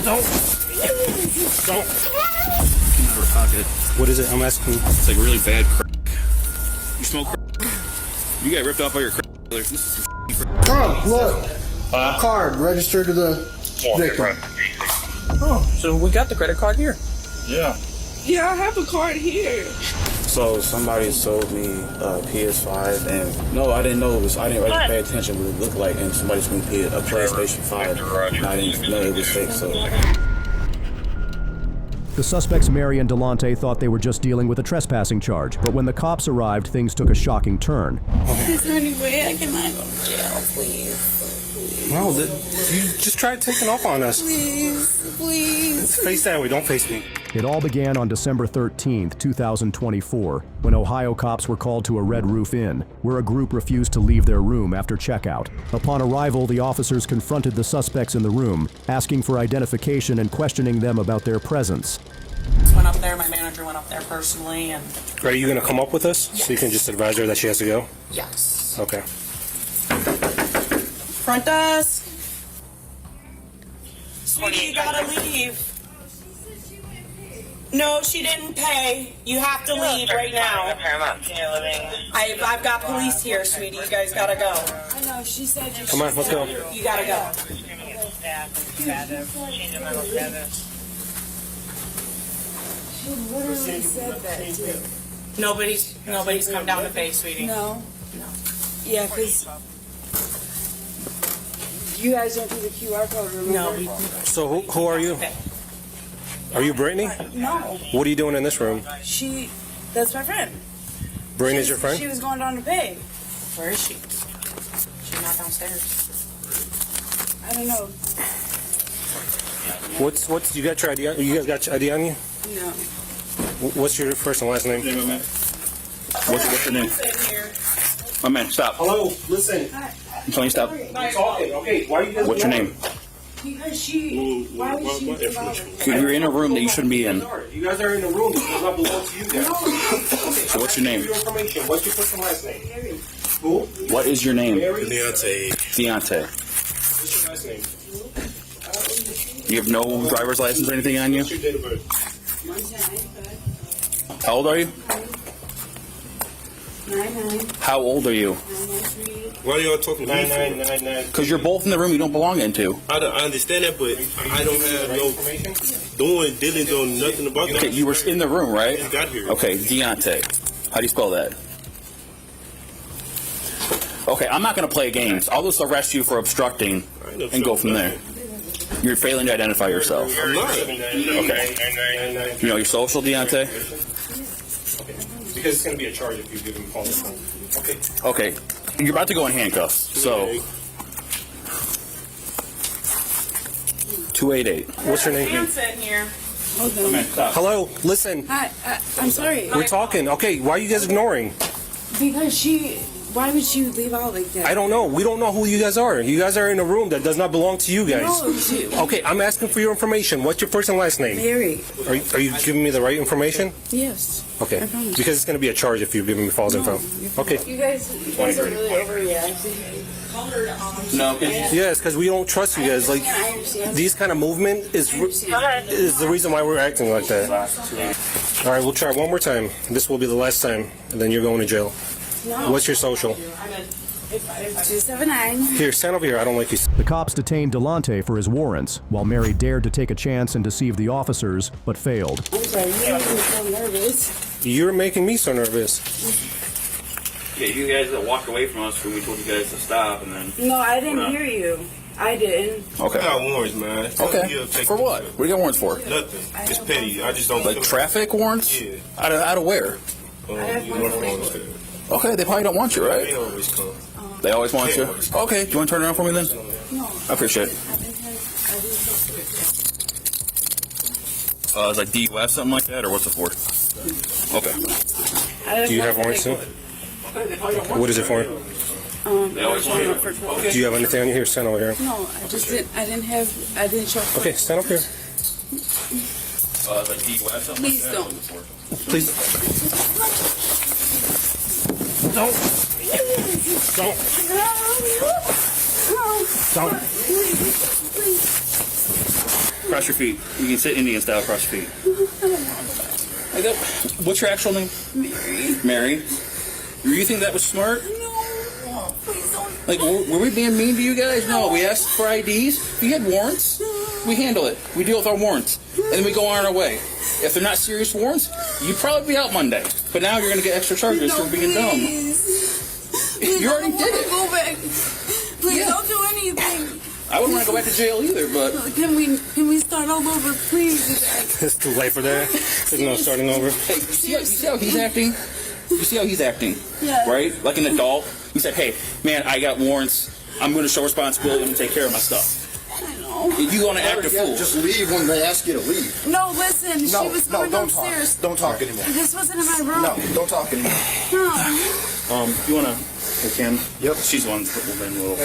Don't. Out of her pocket. What is it? I'm asking. It's like really bad crack. You smoke crack? You got ripped off by your crack dealer. This is some crack. Oh, look. Card registered to the victim. Oh, so we got the credit card here. Yeah. Yeah, I have a card here. So somebody sold me a PS5, and no, I didn't know it was. I didn't really pay attention what it looked like, and somebody sold me a PlayStation 5, and I didn't know it was fake. So. The suspects Mary and Delonte thought they were just dealing with a trespassing charge, but when the cops arrived, things took a shocking turn. Is there any way I can not go to jail, please? No, you just tried taking off on us. Please. Face that way, don't face me. It all began on December 13th, 2024, when Ohio cops were called to a Red Roof Inn, where a group refused to leave their room after checkout. Upon arrival, the officers confronted the suspects in the room, asking for identification and questioning them about their presence. Went up there, my manager went up there personally, and... Are you going to come up with us? Yes. So you can just advise her that she has to go? Yes. Okay. Front desk. Sweetie, you gotta leave. No, she didn't pay. You have to leave right now. I've got police here, sweetie. You guys gotta go. I know, she said you Come on, let's go. You gotta go. She literally said that, too. Nobody's come down to pay, sweetie. No? Yeah, because you guys don't do the QR code, remember? No. So who are you? Are you Brittany? No. What are you doing in this room? That's my friend. Brittany's your friend? She was going down to pay. Where is she? She's not downstairs. I don't know. What's you got your ID on? You guys got your ID on you? No. What's your first and last name? What's your name? My man, stop. Hello, listen. I'm telling you, stop. I'm talking. Okay, why are you guys? What's your name? Because why would she give out? You're in a room that you shouldn't be in. You guys are in a room that does not belong to you guys. Okay, So what's your name? Your information. What's your first and last name? Who? What is your name? Deontay. Deontay. What's your last name? You have no driver's license or anything on you? What's your date of birth? How old are you? 99. How old are you? 993. Why are y'all talking 9999. Because you're both in the room you don't belong into. I understand that, but I don't have no dealings on nothing about that. Okay, you were in the room, right? You got here. Okay, Deontay. How do you spell that? Okay, I'm not going to play games. I'll just arrest you for obstructing and go from there. You're failing to identify yourself. I'm not. Okay. You know your social, Deontay? Because it's going to be a charge if you give him a phone. Okay. Okay. You're about to go in handcuffs, so... 288. What's your name? Hands in here. Hold on. Hello, listen. Hi, I'm sorry. We're talking. Okay, why are you guys ignoring? Because why would you leave out like that? I don't know. We don't know who you guys are. You guys are in a room that does not belong to you guys. No, Okay, I'm asking for your information. What's your first and last name? Mary. Are you giving me the right information? Yes. Okay. I promise. Because it's going to be a charge if you give me false info. Okay. You guys are really overreacting. No. Yes, because we don't trust you guys. Like, I understand. these kind of movement is the reason why we're acting like that. All right, we'll try one more time. This will be the last time, and then you're going to jail. No. What's your social? 279. Here, stand over here. I don't like you. The cops detained Delonte for his warrants, while Mary dared to take a chance and deceive the officers, but failed. I'm sorry, you made me so nervous. You're making me so nervous. Yeah, you guys walked away from us when we told you guys to stop, and then... No, I didn't hear you. I didn't. Okay. I got warrants, man. Okay. For what? What do you got warrants for? Nothing. It's petty. I just don't Like traffic warrants? Yeah. Out of where? Okay, they probably don't want you, They right? always come. They always want you? Okay, do you want to turn around for me then? No. I appreciate it. It's like DUF, something like that, or what's it for? Okay. Do you have warrants too? What is it for? They always want you. Do you have anything on you here? Stand over here. No, I didn't show. Okay, stand up here. It's like DUF, something Please like that. don't. Please. Don't. Don't. Don't. Cross your feet. You can sit Indian style. Cross your feet. Like that. What's your actual name? Mary. Mary. You think that was smart? No, please don't. Like, were we being mean to you guys? No, we asked for IDs. We had warrants. We handle it. We deal with our warrants. And then we go on our way. If they're not serious warrants, you'd probably be out Monday. But now you're going to get extra charges for being dumb. Please, You already did it. Go back. Please Yeah. don't do anything. I wouldn't want to go back to jail either, but... Can we start all over, please? It's too late for that. There's no starting over. Hey, you see how he's acting? You see how he's acting? Yeah. Right? Like an adult. He said, hey, man, I got warrants. I'm going to show responsibility. I'm going to take care of my stuff. I know. You going to act a fool. Just leave when they ask you to leave. No, listen. No, she was going don't upstairs. talk. Don't talk anymore. This wasn't in my room. No, don't talk anymore. No. You want to... Hey, Kim? Yep. She's the one that will bend a little.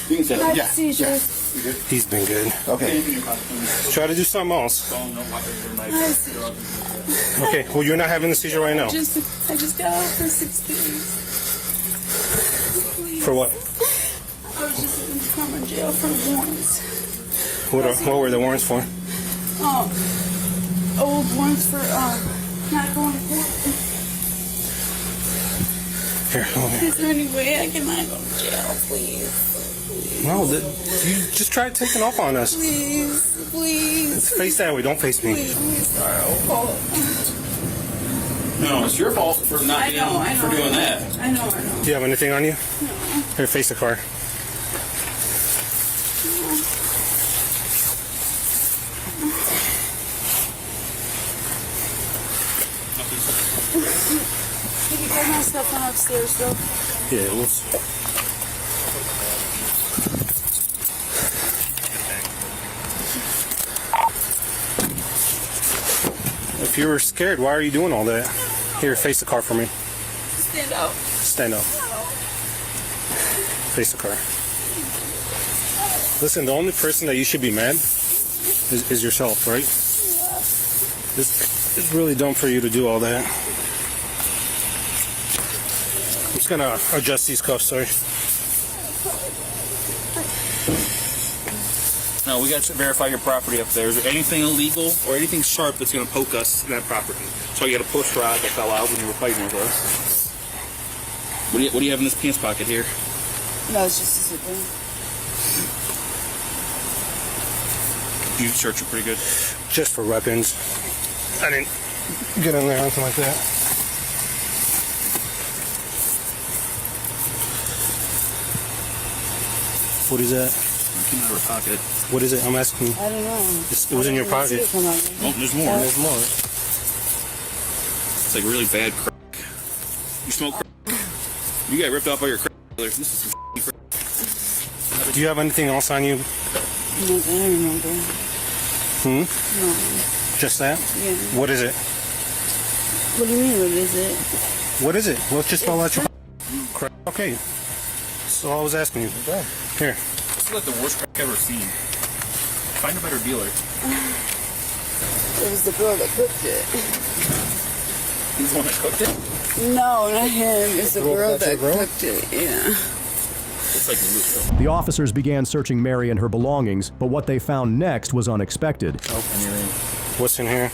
You can sit I up. have seizures. He's been good. Okay. Try to do something else. I have seizures. Okay, well, you're not having the seizure right now. I just got off for 6 days. For what? I was just in from jail for warrants. What were the warrants for? Old warrants for not going to court. Here, hold on. Is there any way I can not go to jail, please? No, you just tried taking off on us. Please, please. Face that way, don't face me. Please, sorry, I'll call it. No, it's your fault for not I know. for doing that. I know. Do you have anything on you? No. Here, face the car. Can you get my stuff on upstairs, though? Yeah, we'll... If you were scared, why are you doing all that? Here, face the car for me. Stand up. Stand up. Face the car. Listen, the only person that you should be mad is yourself, right? It's really dumb for you to do all that. I'm just gonna adjust these cuffs, sorry. No, we got to verify your property up there. Is there anything illegal or anything sharp that's going to poke us in that property? So you got a push rod that fell out when you were fighting with us. What do you have in this pants pocket here? No, it's just a zipper. You search it pretty good. Just for weapons. I didn't get in there or anything like that. What is that? It came out of her pocket. What is it? I'm asking. I don't know. It was in your pocket. Oh, there's more. There's more. It's like really bad crack. You smoke crack? You got ripped off by your crack dealers. This is some crack. Do you have anything else on you? I don't remember. No. Just that? Yeah. What is it? What do you mean, what is it? What is it? Well, just spell out your crack. Okay. That's all I was asking you. Here. This is like the worst crack I've ever seen. Find a better dealer. It was the girl that cooked it. He's the one that cooked it? No, not him. It's the girl that cooked it. Yeah. It's like loose. The officers began searching Mary and her belongings, but what they found next was unexpected. What's in here?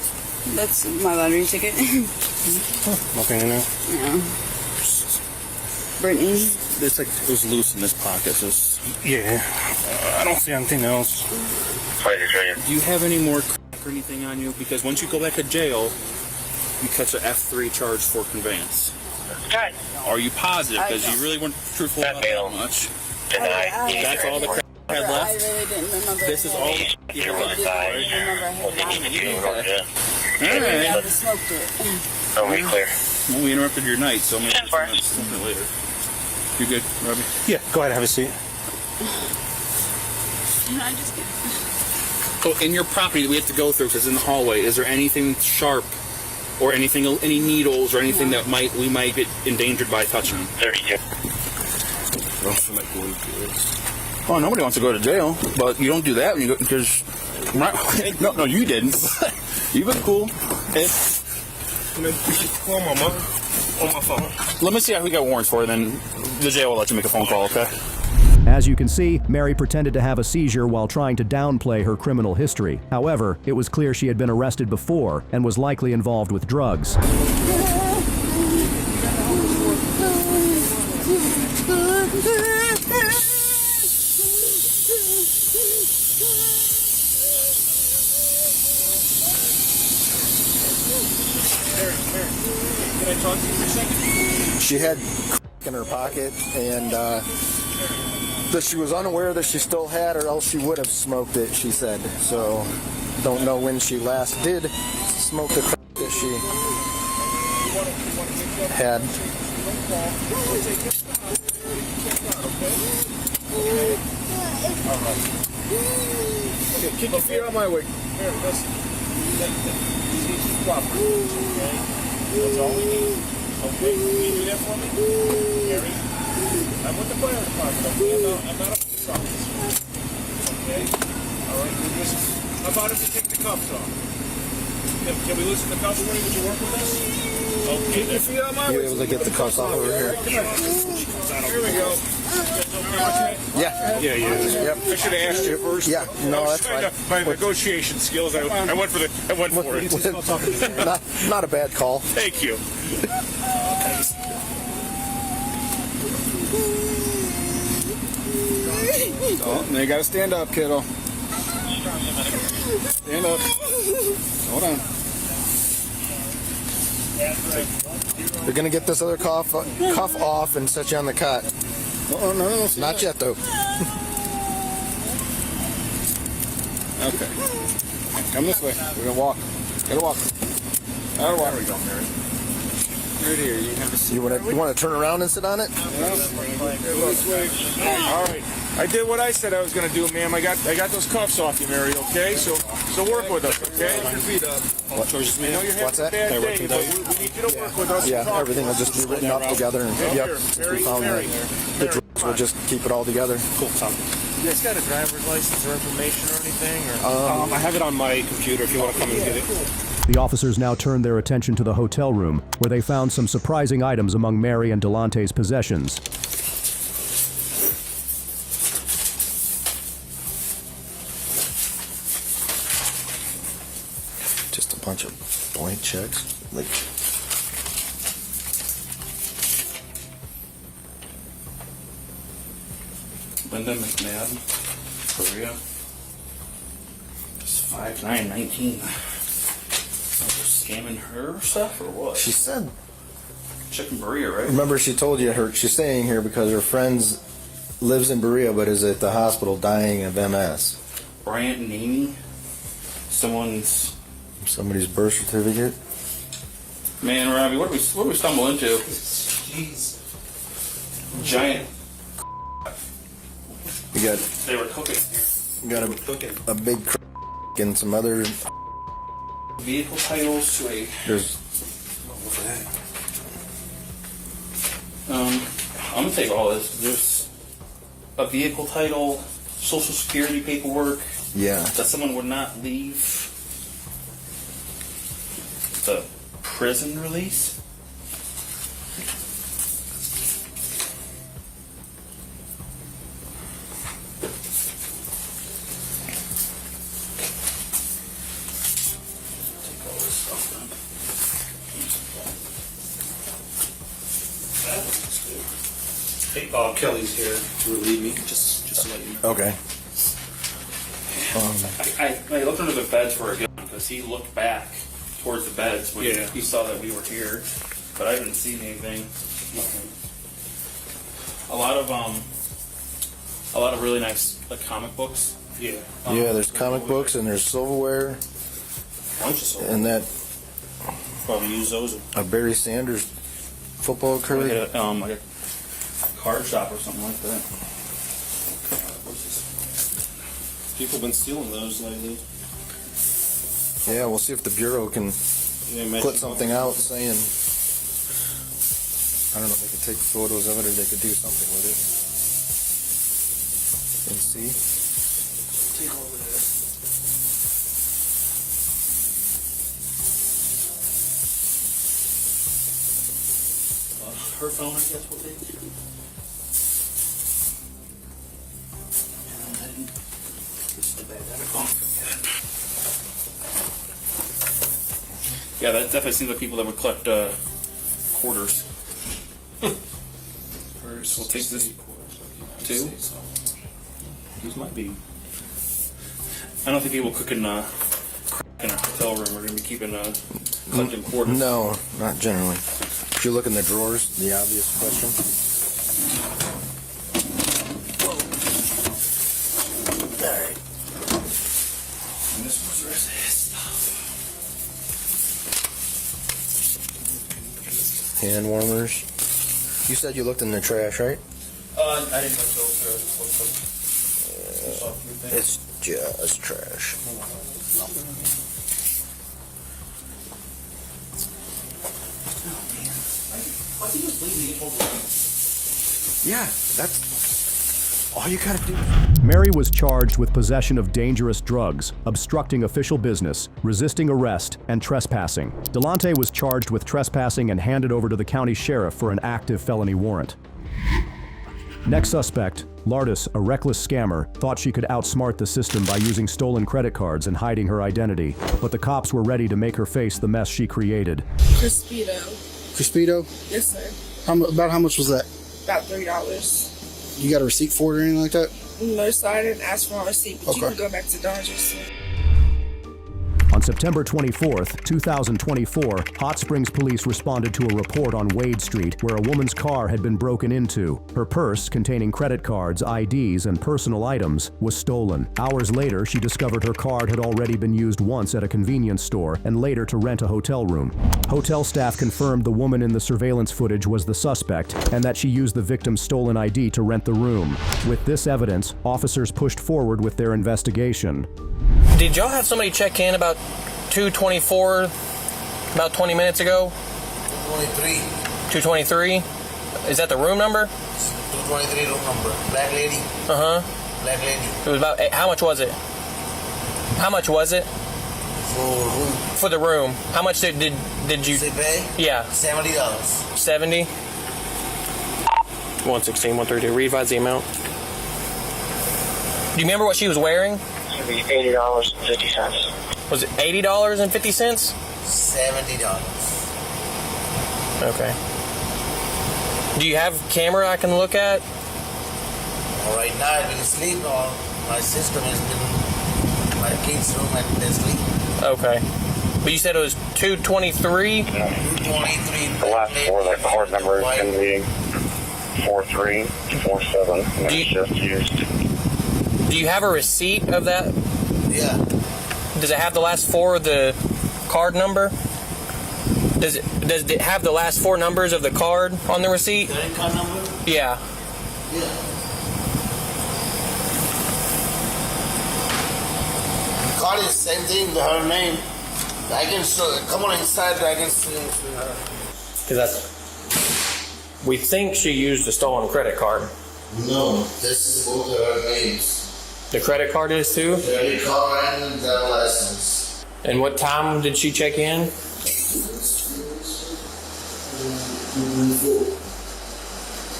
That's my lottery ticket. Nothing in there? Yeah. Brittany. It's like it was loose in this pocket. So Yeah. I don't see anything else. do you have any more crack or anything on you? Because once you go back to jail, you catch an F3 charge for conveyance. Okay. Are you positive? Because you really weren't truthful about that much. That's all the crap I had I left. really didn't remember. This is all the I didn't remember I had it. Alright. I smoked it. Are we clear? Well, we interrupted your night, so maybe 10 for. something later. You good, Robbie? Yeah, go ahead, have a seat. Can I just get... So in your property that we have to go through, because it's in the hallway, is there anything sharp or anything, any needles or anything that we might get endangered by touching? 32. Oh, nobody wants to go to jail, but you don't do that when you go because no, you didn't. You've been cool. Hey. Call my mother on my phone. Let me see how we got warrants for it, then the jail will let you make a phone call, okay? As you can see, Mary pretended to have a seizure while trying to downplay her criminal history. However, it was clear she had been arrested before and was likely involved with drugs. Can I talk to you for a second? She had in her pocket, and that she was unaware that she still had, or else she would have smoked it, she said. So, don't know when she last did smoke the that she had. Okay, kick your feet out of my way. Here, listen. She's proper. Okay? That's all we need. Okay? Can you do that for me? Gary? I'm with the fire department, okay? I'm not a police officer. Okay? Alright, how about if you take the cuffs off? Can we loosen the cuffs for you? Would you work with us? Okay, kick your feet out of my way. You able to get the cuffs off over here? Here we go. Yeah. Yep. I should have asked you first. Yeah, no, that's fine. My negotiation skills, I went for it. Not a bad call. Thank you. Oh, now you gotta stand up, kiddo. Stand up. Hold on. They're gonna get this other cuff off and set you on the cot. Oh, no. Not yet, though. Okay. Come this way. We're gonna walk. Gotta walk. There we go, Mary. Right here. You want to turn around and sit on it? Yeah. All right. I did what I said I was going to do, ma'am. I got those cuffs off you, Mary. Okay, so work with us. Okay. Put your feet up. I know you're having a bad day, but we need you to work with us. Yeah, everything will just be written up together, and since we found the drugs, we'll just keep it all together. Cool, Tom. You guys got a driver's license or information or anything? Or? I have it on my computer if you want to come and get it. The officers now turned their attention to the hotel room, where they found some surprising items among Mary and Delante's possessions. Just a bunch of blank checks. Like, Linda McNabb, Korea. It's 5/9/19. Scamming her stuff or what? she said. Checking Maria, right? Remember, she told you she's staying here because her friend lives in Berea, but is at the hospital dying of MS. Bryant and Amy. Somebody's birth certificate. Man, Robbie, what do we stumble into? Jeez. Giant. We got They were cooking here. a big and some other. Vehicle titles to a. There's. I'm gonna take all this. There's a vehicle title, social security paperwork Yeah. that someone would not leave the prison release. Take all this stuff then. Hey, Kelly's here to relieve me, just to let you know. Okay. I looked under the beds for a gun because he looked back towards the beds when Yeah. he saw that we were here, but I didn't see anything. A lot of really nice like comic books. Yeah. Yeah, there's comic books and there's silverware Bunch of soul. and that Probably use those. a Barry Sanders football card. Like a card shop or something like that. What's this? People have been stealing those lately. Yeah, we'll see if the Bureau can put something out saying, I don't know, they could take photos of it or they could do something with it. And see. Take all this. Her phone, I guess, will take. Yeah, that definitely seems like people that would collect quarters. We'll take this too. These might be. I don't think people cooking in a hotel room are going to be keeping collecting quarters. No, not generally. If you look in the drawers, the obvious question. All right. And this was the rest of his stuff. Hand warmers. You said you looked in the trash, right? I didn't look those. It's just trash. Yeah, that's all you gotta do. Mary was charged with possession of dangerous drugs, obstructing official business, resisting arrest, and trespassing. Delante was charged with trespassing and handed over to the county sheriff for an active felony warrant. Next suspect, Lardis, a reckless scammer, thought she could outsmart the system by using stolen credit cards and hiding her identity, but the cops were ready to make her face the mess she created. Crispito. Crispito? Yes, sir. About how much was that? About $3. You got a receipt for it or anything like that? No, sir, I didn't ask for a receipt, but you Okay. can go back to Dodgers. On September 24th, 2024, Hot Springs police responded to a report on Wade Street where a woman's car had been broken into. Her purse, containing credit cards, IDs, and personal items, was stolen. Hours later, she discovered her card had already been used once at a convenience store and later to rent a hotel room. Hotel staff confirmed the woman in the surveillance footage was the suspect and that she used the victim's stolen ID to rent the room. With this evidence, officers pushed forward with their investigation. Did y'all have somebody check in about 2:24, about 20 minutes ago? 223. 223? Is that the room number? 223 room number. Black lady. Uh-huh. Black lady. It was about, how much was it? How much was it? For room. For the room. How much did you... They pay? Yeah. $70. 70? 116, 132. Re-advise the amount. Do you remember what she was wearing? It would be $80.50. Was it $80.50? $70. Okay. Do you have a camera I can look at? All right, now I've been asleep. My system has been in my kids' room and they sleep. Okay. But you said it was 223? 223. The last four of that card number is going to be 4347. And it's just used. Do you have a receipt of that? Yeah. Does it have the last four of the card number? Does it have the last four numbers of the card on the receipt? Credit card number? Yeah. Yeah. The card is the same thing, her name. I can show, come on inside, I can see her. Because that's... We think she used a stolen credit card. No, this is both of her names. The credit card is too? Credit card and the license. And what time did she check in?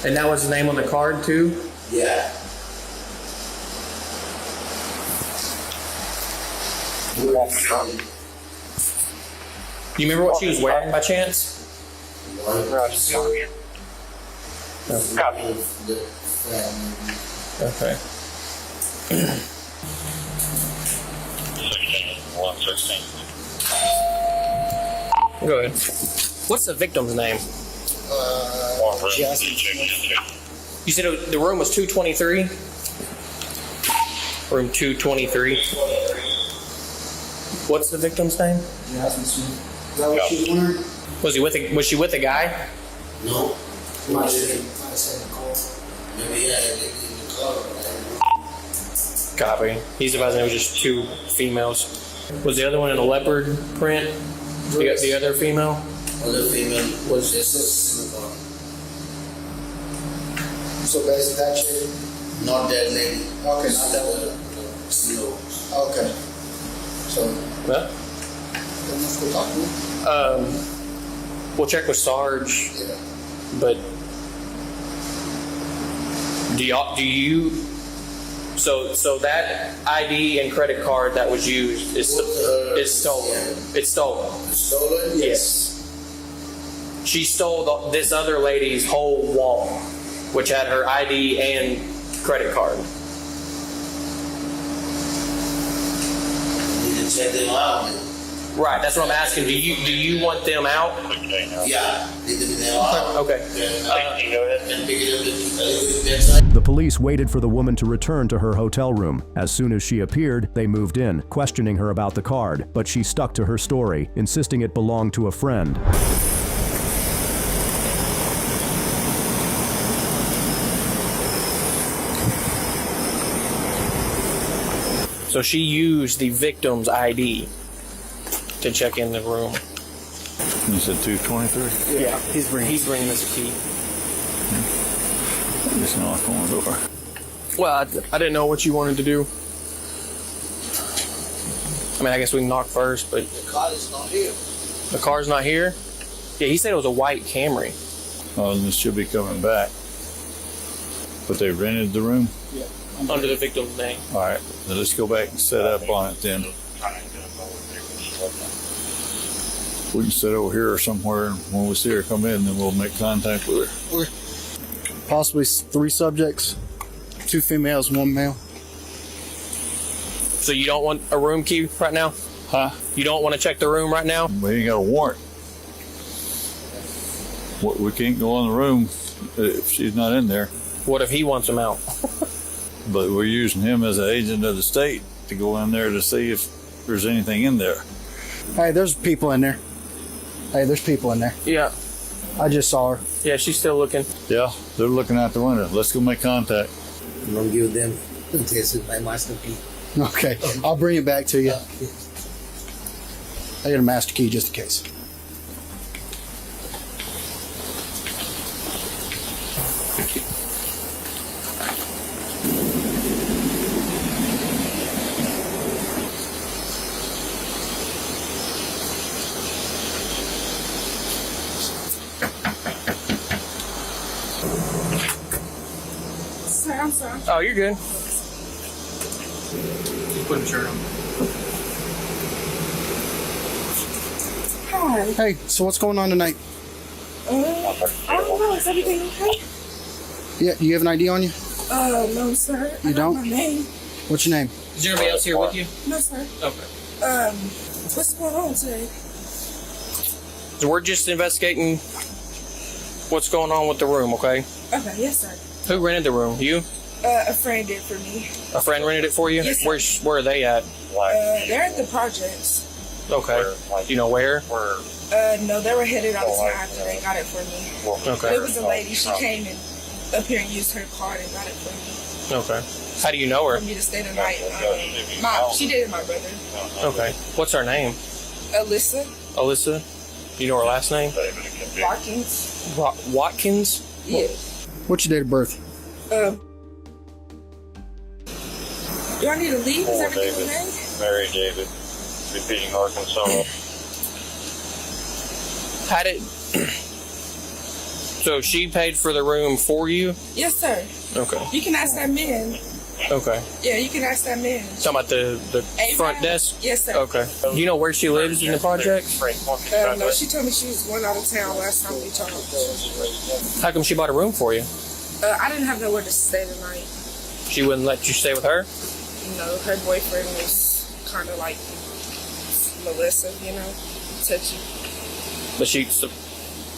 And that was the name on the card too? Yeah. Do you remember what she was wearing by chance? Copy. Okay. 116. Go ahead. What's the victim's name? You said the room was 223? Room 223. What's the victim's name? Jasmine Smith. Is that what she learned? Was she with a guy? No. Might have said the call. Maybe I did in the car. Copy. He's advising it was just two females. Was the other one in a leopard print? The other female? Other female was just in the car. So basically that chick? Not that lady. Okay, not that one. No. Okay. So, Huh? let's go talk to him. We'll check with Sarge, Yeah. but do you So that ID and credit card that was used is stolen. It's stolen. Stolen? Yes. She stole this other lady's whole wallet, which had her ID and credit card. You can check them out. Right, that's what I'm asking. Do you want them out? Yeah, they can be out. Okay. The police waited for the woman to return to her hotel room. As soon as she appeared, they moved in, questioning her about the card, but she stuck to her story, insisting it belonged to a friend. So she used the victim's ID to check in the room. You said 223? Yeah, he's bringing us a key. Just knock on the door. Well, I didn't know what you wanted to do. I mean, I guess we can knock first, but The car is not here. the car's not here. Yeah, he said it was a white Camry. Oh, this should be coming back. But they rented the room? Yeah. Under the victim's name. All right, then let's go back and set up on it then. We can sit over here or somewhere, and when we see her come in, then we'll make contact with her. Possibly 3 subjects, 2 females, 1 male. So you don't want a room key right now? Huh? You don't want to check the room right now? We ain't got a warrant. We can't go in the room if she's not in there. What if he wants them out? But we're using him as an agent of the state to go in there to see if there's anything in there. Hey, there's people in there. Hey, there's people in there. Yeah. I just saw her. Yeah, she's still looking. Yeah, they're looking out the window. Let's go make contact. I'm going to give them this is my master key. Okay, I'll bring it back to you. I got a master key just in case. Sir, I'm sorry. Oh, you're good. Put a shirt on. Hi. Hey, so what's going on tonight? I don't know. Is everything okay? Yeah, do you have an ID on you? No, sir. You I got don't? my name. What's your name? Is there anybody else here with you? No, sir. Okay. What's going on today? So we're just investigating what's going on with the room, okay? Okay, yes, sir. Who rented the room? You? A friend did for me. A friend rented it for you? Yes, sir. Where are they at? They're at the projects. Okay. Do you know where? No, they were headed out of town after they got it for me. Okay. It was a lady. She came and up here and used her card and got it for me. Okay. How do you know her? For me to stay the night. She dated my brother. Okay. What's her name? Alyssa Alyssa? Do you know her last name? Watkins. Watkins? Yeah. What's your date of birth? Do I need to leave? Is everything okay? Mary David, repeating Arkansas. How did... So she paid for the room for you? Yes, sir. Okay. You can ask that man. Okay. Yeah, you can ask that man. Talking about the front desk? Yes, sir. Okay. Do you know where she lives in the project? No, she told me she was going out of town last time we talked. How come she bought a room for you? I didn't have nowhere to stay tonight. She wouldn't let you stay with her? No, her boyfriend was kind of like Melissa, touchy.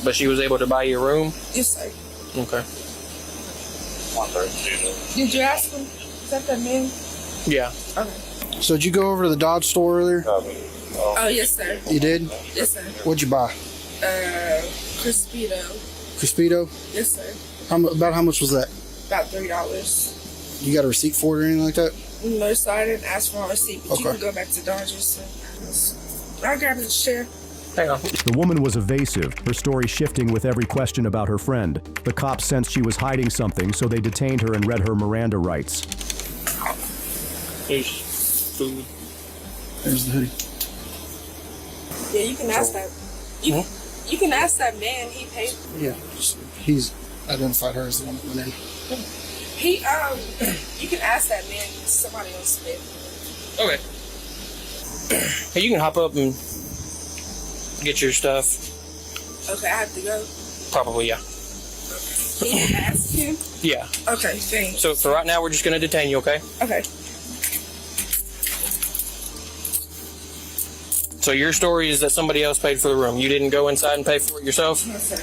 But she was able to buy you a room? Yes, sir. Okay. Did you ask him? Is that the man? Yeah. Okay. So did you go over to the Dodge store earlier? Oh, yes, sir. You did? Yes, sir. What'd you buy? Crispito. Crispito? Yes, sir. About how much was that? About $3. You got a receipt for it or anything like that? No, sir, I didn't ask for a receipt, but you Okay. can go back to Dodgers. I'll grab his chair. Hang on. The woman was evasive, her story shifting with every question about her friend. The cops sensed she was hiding something, so they detained her and read her Miranda rights. Here's food. There's the hoodie. Yeah, you can ask that. You can ask that man. He paid. Yeah, he's identified her as the one that went in. He you can ask that man. Somebody else paid for Okay. Hey, you can hop up and get your stuff. it. Okay, I have to go. Probably, yeah. Can you ask him? Yeah. Okay, thanks. So for right now, we're just going to detain you, okay? Okay. So your story is that somebody else paid for the room. You didn't go inside and pay for it yourself? No, sir.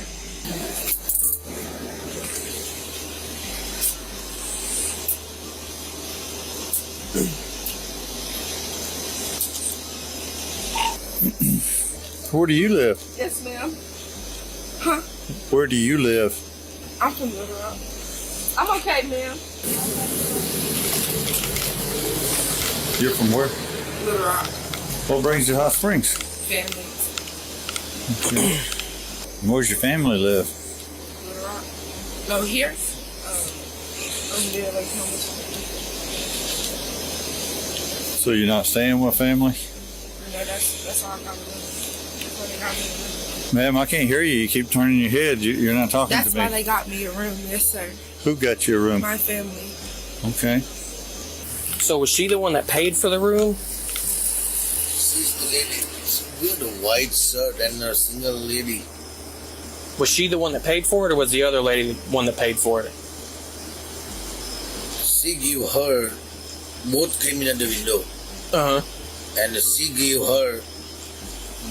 Where do you live? Yes, ma'am. Huh? Where do you live? I'm from Little Rock. I'm okay, ma'am. You're from where? Little Rock. What brings you to Hot Springs? Family. Okay. Where's your family live? Little Rock. No, here. Over there, like home. So you're not staying with family? No, that's all I got to do. That's why they got me a room. Ma'am, I can't hear you. You keep turning your head. You're not talking That's to me. why they got me a room. Yes, sir. Who got you a room? My family. Okay. So was she the one that paid for the room? She's the lady with a white shirt and a single lady. Was she the one that paid for it, or was the other lady the one that paid for it? She gave her, both came in at the window. Uh-huh. And she gave her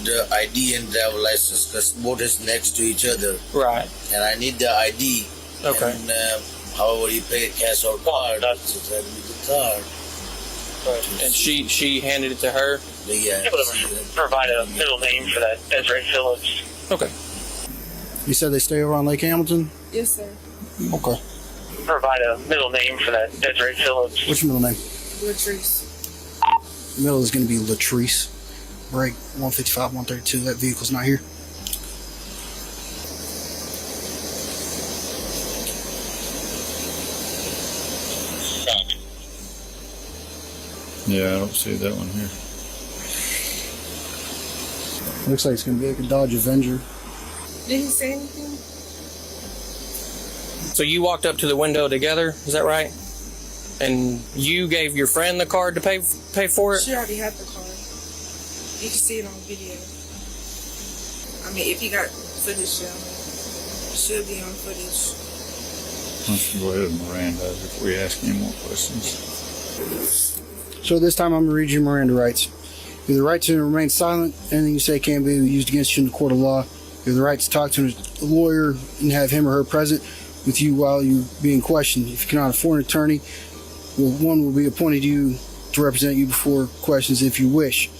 the ID and driver license because both is next to each other. Right. And I need the ID. Okay. And however you pay cash or card, she said with the card. And she handed it to her? Yeah. Provide a middle name for that Desiree Phillips. Okay. You said they stay over on Lake Hamilton? Yes, sir. Okay. Provide a middle name for that Desiree Phillips. What's your middle name? Latrice. The middle is going to be Latrice. Break 155, 132. That vehicle's not here. Yeah, I don't see that one here. Looks like it's going to be like a Dodge Avenger. Did he say anything? So you walked up to the window together, is that right? And you gave your friend the card to pay for it? She already had the card. You can see it on video. I mean, if you got footage, it should be on footage. Why don't you go ahead and Miranda before we ask any more questions. So this time I'm going to read you Miranda rights. You have the right to remain silent. Anything you say can be used against you in the court of law. You have the right to talk to a lawyer and have him or her present with you while you're being questioned. If you cannot afford an attorney, one will be appointed you to represent you before questions if you wish.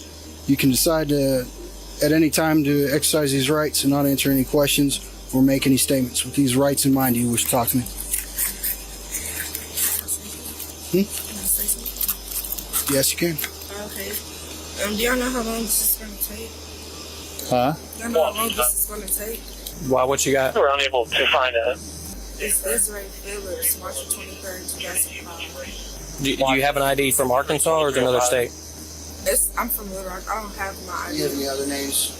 You can decide at any time to exercise these rights and not answer any questions or make any statements. With these rights in mind, do you wish to talk to me? Yes, you can. Okay. Do y'all know how long this is going to take? Huh? Y'all know how long this is going to take? Why, what you got? We're unable to find a... It's Desiree Phillips, March 23rd, 2005. Do you have an ID from Arkansas or is it another state? I'm from Little Rock. I don't have my ID. Do you have any other names?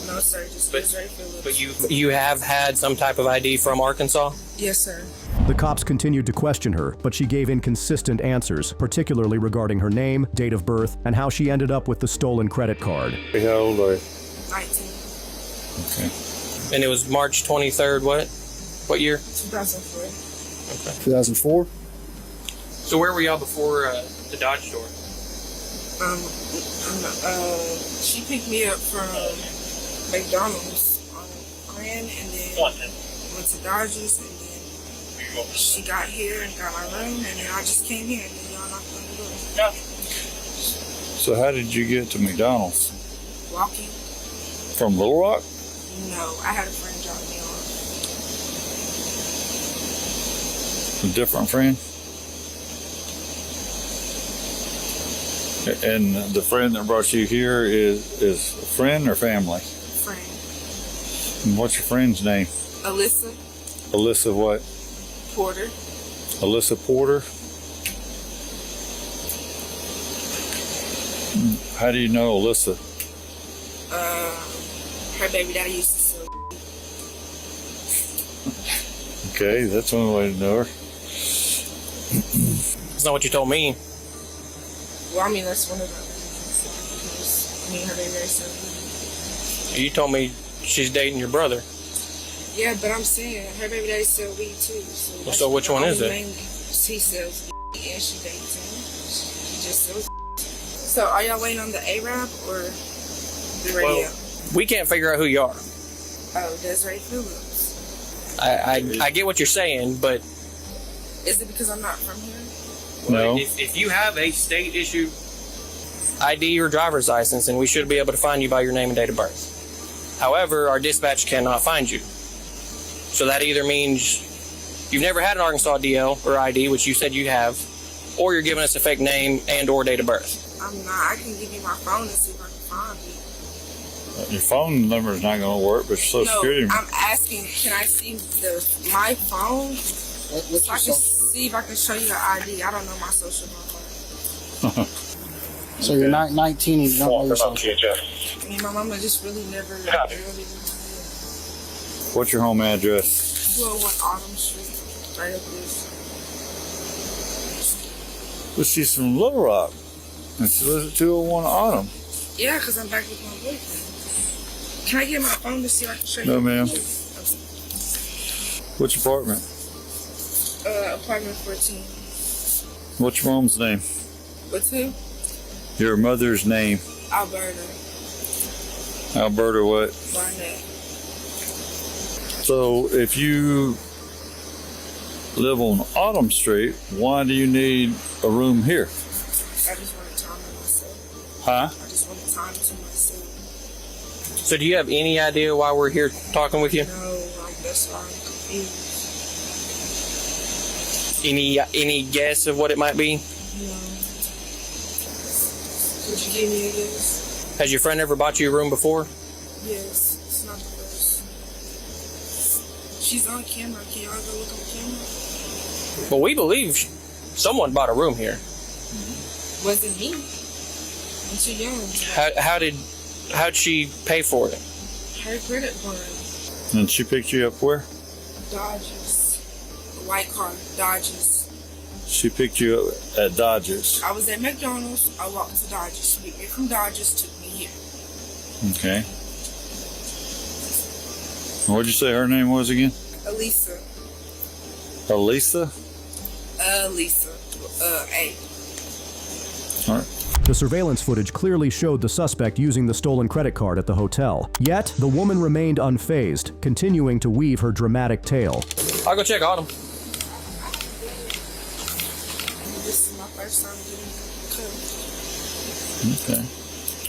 No, sir. Just Desiree Phillips. But you have had some type of ID from Arkansas? Yes, sir. The cops continued to question her, but she gave inconsistent answers, particularly regarding her name, date of birth, and how she ended up with the stolen credit card. How old are you? 19. Okay. And it was March 23rd, what? What year? 2004. Okay. 2004? So where were y'all before the Dodge store? She picked me up from McDonald's on Grand and then went to Dodgers and then she got here and got my room and then I just came here and then y'all knocked on the door. So how did you get to McDonald's? Walking? From Little Rock? No, I had a friend drop me off. A different friend? And the friend that brought you here is a friend or family? Friend. And what's your friend's name? Alyssa Alyssa what? Porter. Alyssa Porter? How do you know Alyssa? Her baby daddy used to sell. Okay, that's one way to know her. That's not what you told me. Well, I mean, that's one of the reasons. Me and her baby daddy still weed. You told me she's dating your brother. Yeah, but I'm saying her baby daddy sell weed too. So which one is it? He sells weed and she dates him. He just sells. So are y'all waiting on the Arab or the radio? Well, we can't figure out who you are. Oh, Desiree Phillips. I get what you're saying, but Is it because I'm not from here? No. If you have a state issued ID or driver's license, then we should be able to find you by your name and date of birth. However, our dispatch cannot find you. So that either means you've never had an Arkansas DL or ID, which you said you have, or you're giving us a fake name and or date of birth. I'm not. I can give you my phone and see if I can find you. Your phone number is not going to work, but your social security. I'm asking, can I see my phone so I can see if I can show you the ID? I don't know my social number. So you're not 19 and you don't know your social. I mean, my mama just really never really. What's your home address? 201 Autumn Street, right up this. Well, she's from Little Rock, and she lives at 201 Autumn. Yeah, because I'm back with my boyfriend. Can I get my phone to see if I can show you? No, ma'am. Which apartment? Apartment 14. What's your mom's name? What's who? Your mother's name? Alberta. Alberta what? Barnett. So if you live on Autumn Street, why do you need a room here? I just want time to myself. Huh? I just want time to myself. So do you have any idea why we're here talking with you? No, that's why I'm confused. Any guess of what it might be? No. Could you give me a guess? Has your friend ever bought you a room before? Yes, it's not the first. She's on camera. Can y'all go look on camera? Well, we believe someone bought a room here. Wasn't me. I'm too young. How'd she pay for it? Her credit card. And she picked you up where? Dodgers. A white car. Dodgers. She picked you up at Dodgers. I was at McDonald's. I walked to Dodgers. She picked me from Dodgers, took me here. Okay. What'd you say her name was again? Elisa. Elisa? Lisa. A. All right. The surveillance footage clearly showed the suspect using the stolen credit card at the hotel. Yet, the woman remained unfazed, continuing to weave her dramatic tale. I'll go check Autumn. This is my first time getting Okay.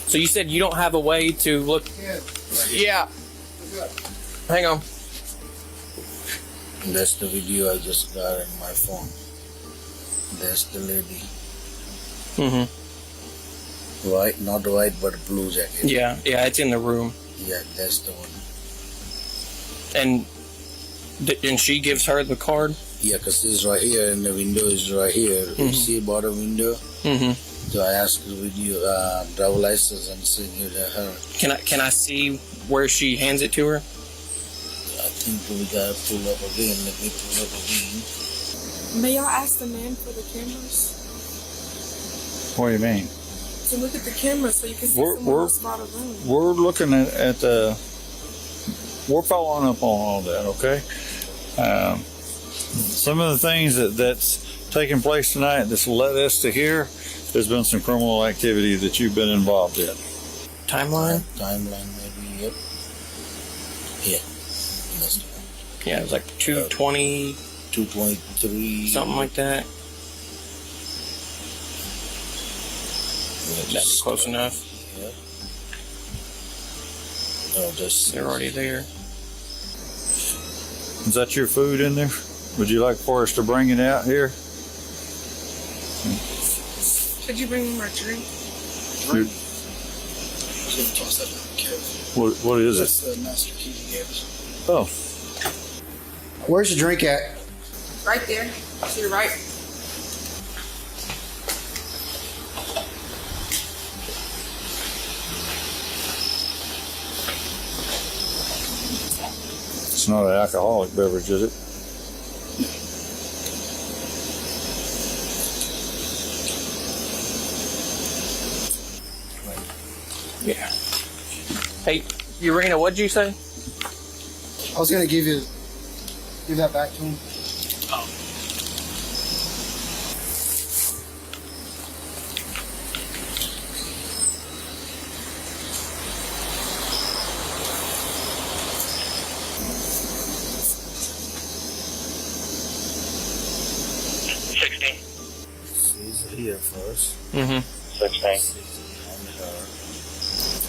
So you said you don't have a way to look... Yeah. Hang on. That's the video I just got on my phone. That's the lady. Mm-hmm. White, not white, but blue jacket. Yeah, it's in the room. Yeah, that's the one. And she gives her the card? Yeah, because it's right here and the window is right here. Mm-hmm. You see bottom window? Mm-hmm. So I asked the video, driver license and send you to her. Can I see where she hands it to her? I think we gotta pull up again. Let me pull up again. May y'all ask the man for the cameras? What do you mean? To look at the cameras so you can see someone else bought a room. We're looking at the... We're following up on all that, okay? Some of the things that's taken place tonight that's led us to here, there's been some criminal activity that you've been involved in. Timeline? Timeline, maybe, yep. Yeah. That's the one. Yeah, it was like 220... 2.3. Something like that. That's close enough. Yeah. No, they're already there. Is that your food in there? Would you like for us to bring it out here? Could you bring me my drink? What is That's it? the master key he gave us. Oh. Where's the drink at? Right there. To your right. It's not an alcoholic beverage, is it? Yeah. Hey, Urena, what'd you say? I was gonna give that back to him. Oh. She's here first. Mm-hmm. 16.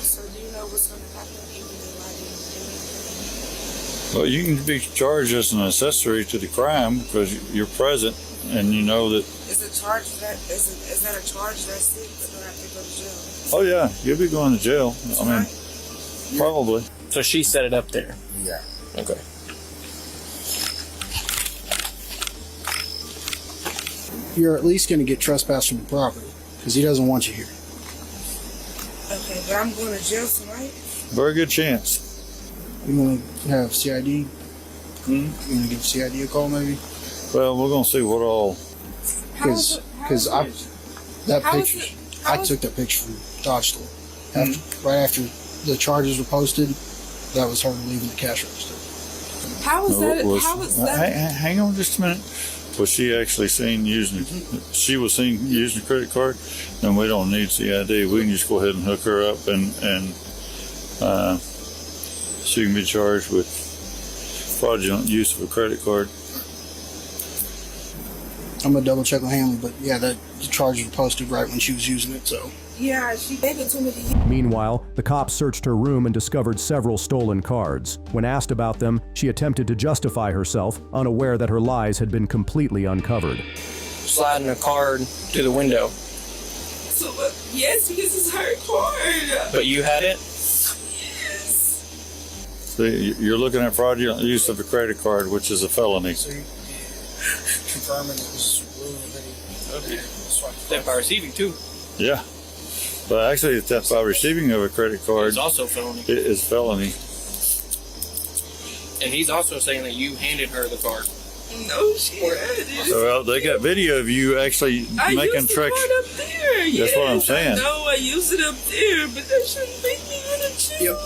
So do you know what's going to happen even if I didn't do anything? Well, you can be charged as an accessory to the crime because you're present and you know that. Is that a charge that's it, or do I have to go to jail? Oh yeah, you'll be going to jail. I mean, probably. So she set it up there. Yeah. Okay. You're at least going to get trespass from the property because he doesn't want you here. Okay, but I'm going to jail tonight? Very good chance. You want to have CID? You want to give CID a call maybe? Well, we're going to see what all. Because I took that picture from Dodge Store. Right after the charges were posted, that was her leaving the cash register. How is that? How is that? Hang on just a minute. Was she actually seen using? She was seen using a credit card. Then we don't need CID. We can just go ahead and hook her up, and she can be charged with fraudulent use of a credit card. I'm gonna double check with Hanley, but yeah, the charges were posted right when she was using it. So Yeah, she gave it to me. Meanwhile, the cops searched her room and discovered several stolen cards. When asked about them, she attempted to justify herself, unaware that her lies had been completely uncovered. Sliding a card through the window. So, yes, because it's her card. But you had it? So you're looking at fraudulent use of a credit card, which is a felony. So you confirming it was Okay. Theft by receiving too. Yeah. But actually, theft by receiving of a credit card It's also felony. is felony. And he's also saying that you handed her the card. No, she had it. So they got video of you actually making used tricks. the card up there. That's what I'm saying. No, I used it up there, but that shouldn't make me go to jail.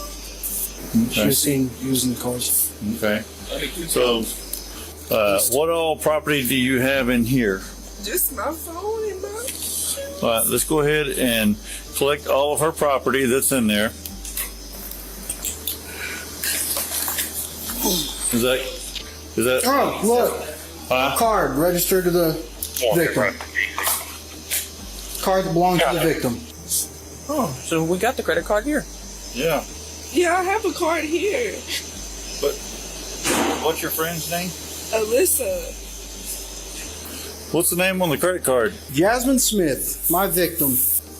She was seen using the cards. Okay. So, what all property do you have in here? Just my phone and my shoes. All right, let's go ahead and collect all of her property that's in there. Is that? Oh, look. Huh? Card registered to the victim. Card that belongs to the victim. Oh, so we got the credit card here. Yeah. Yeah, I have a card here. But what's your friend's name? Alyssa. What's the name on the credit card? Jasmine Smith, my victim.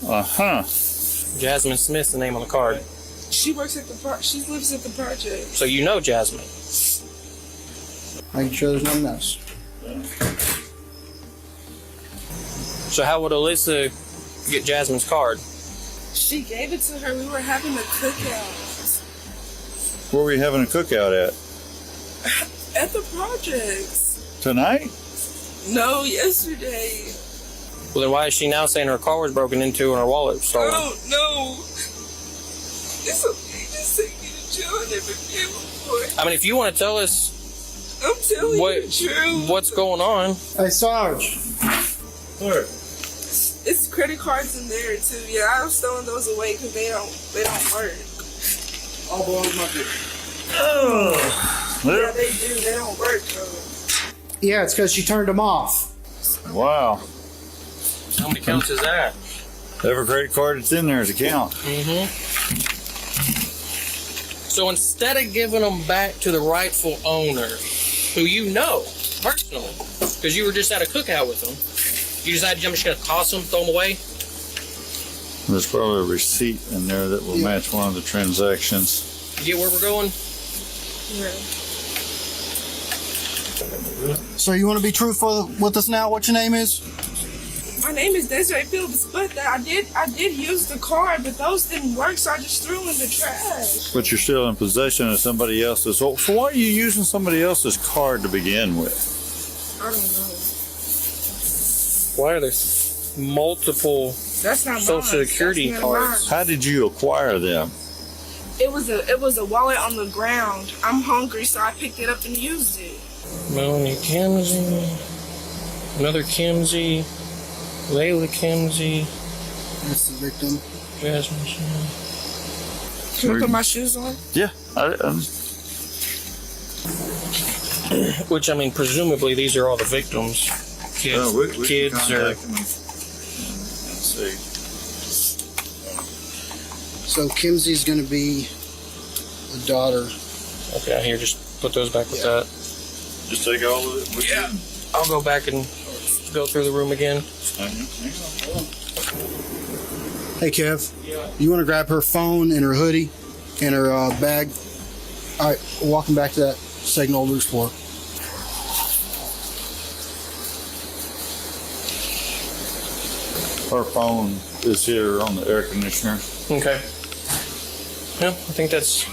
Uh-huh. Jasmine Smith's the name on the card. She works at the she lives at the project. So you know Jasmine. Making sure there's nothing else. So how would Alyssa get Jasmine's card? She gave it to her. We were having a cookout. Where are we having a cookout at? At the projects. Tonight? No, yesterday. Well, then why is she now saying her car was broken into and her wallet was stolen? Oh, no. It's okay. Just take me to jail. I never been before. I mean, if you want to tell us I'm telling you the truth. what's going on. Hey, Sarge. Where? It's credit cards in there, too. Yeah, I've stolen those away because they don't work. All belongs to my victim. Oh. Yeah, they do. They don't work, though. Yeah, it's because she turned them off. Wow. How many counts is that? Every credit card that's in there is a count. Mm-hmm. So instead of giving them back to the rightful owner, who you know personally, because you were just at a cookout with them, you decided I'm just going to toss them, throw them away? There's probably a receipt in there that will match one of the transactions. You get where we're going? Yeah. So you want to be truthful with us now? What your name is? My name is Desiree Phillips, but I did use the card, but those didn't work, so I just threw them in the trash. But you're still in possession of somebody else's. So why are you using somebody else's card to begin with? I don't know. Why are there multiple That's not social mine. security That's not cards. How did you acquire them? It was a wallet on the ground. I'm hungry, so I picked it up and used it. Melanie Kimsey, another Kimsey, Layla Kimsey. That's the victim. Jasmine. Can I put my shoes on? Yeah. Which, I mean, presumably these are all the victims. Kids, we kids can are. contact them and see. So Kimsey's going to be the daughter. Okay, here, just put those back with that. Just take all of it. Yeah. I'll go back and go through the room again. Hey, Kev. You want to grab her phone and her hoodie and her bag? All right, walking back to that Signal Loose floor. Her phone is here on the air conditioner. Okay. Yeah, I think that's.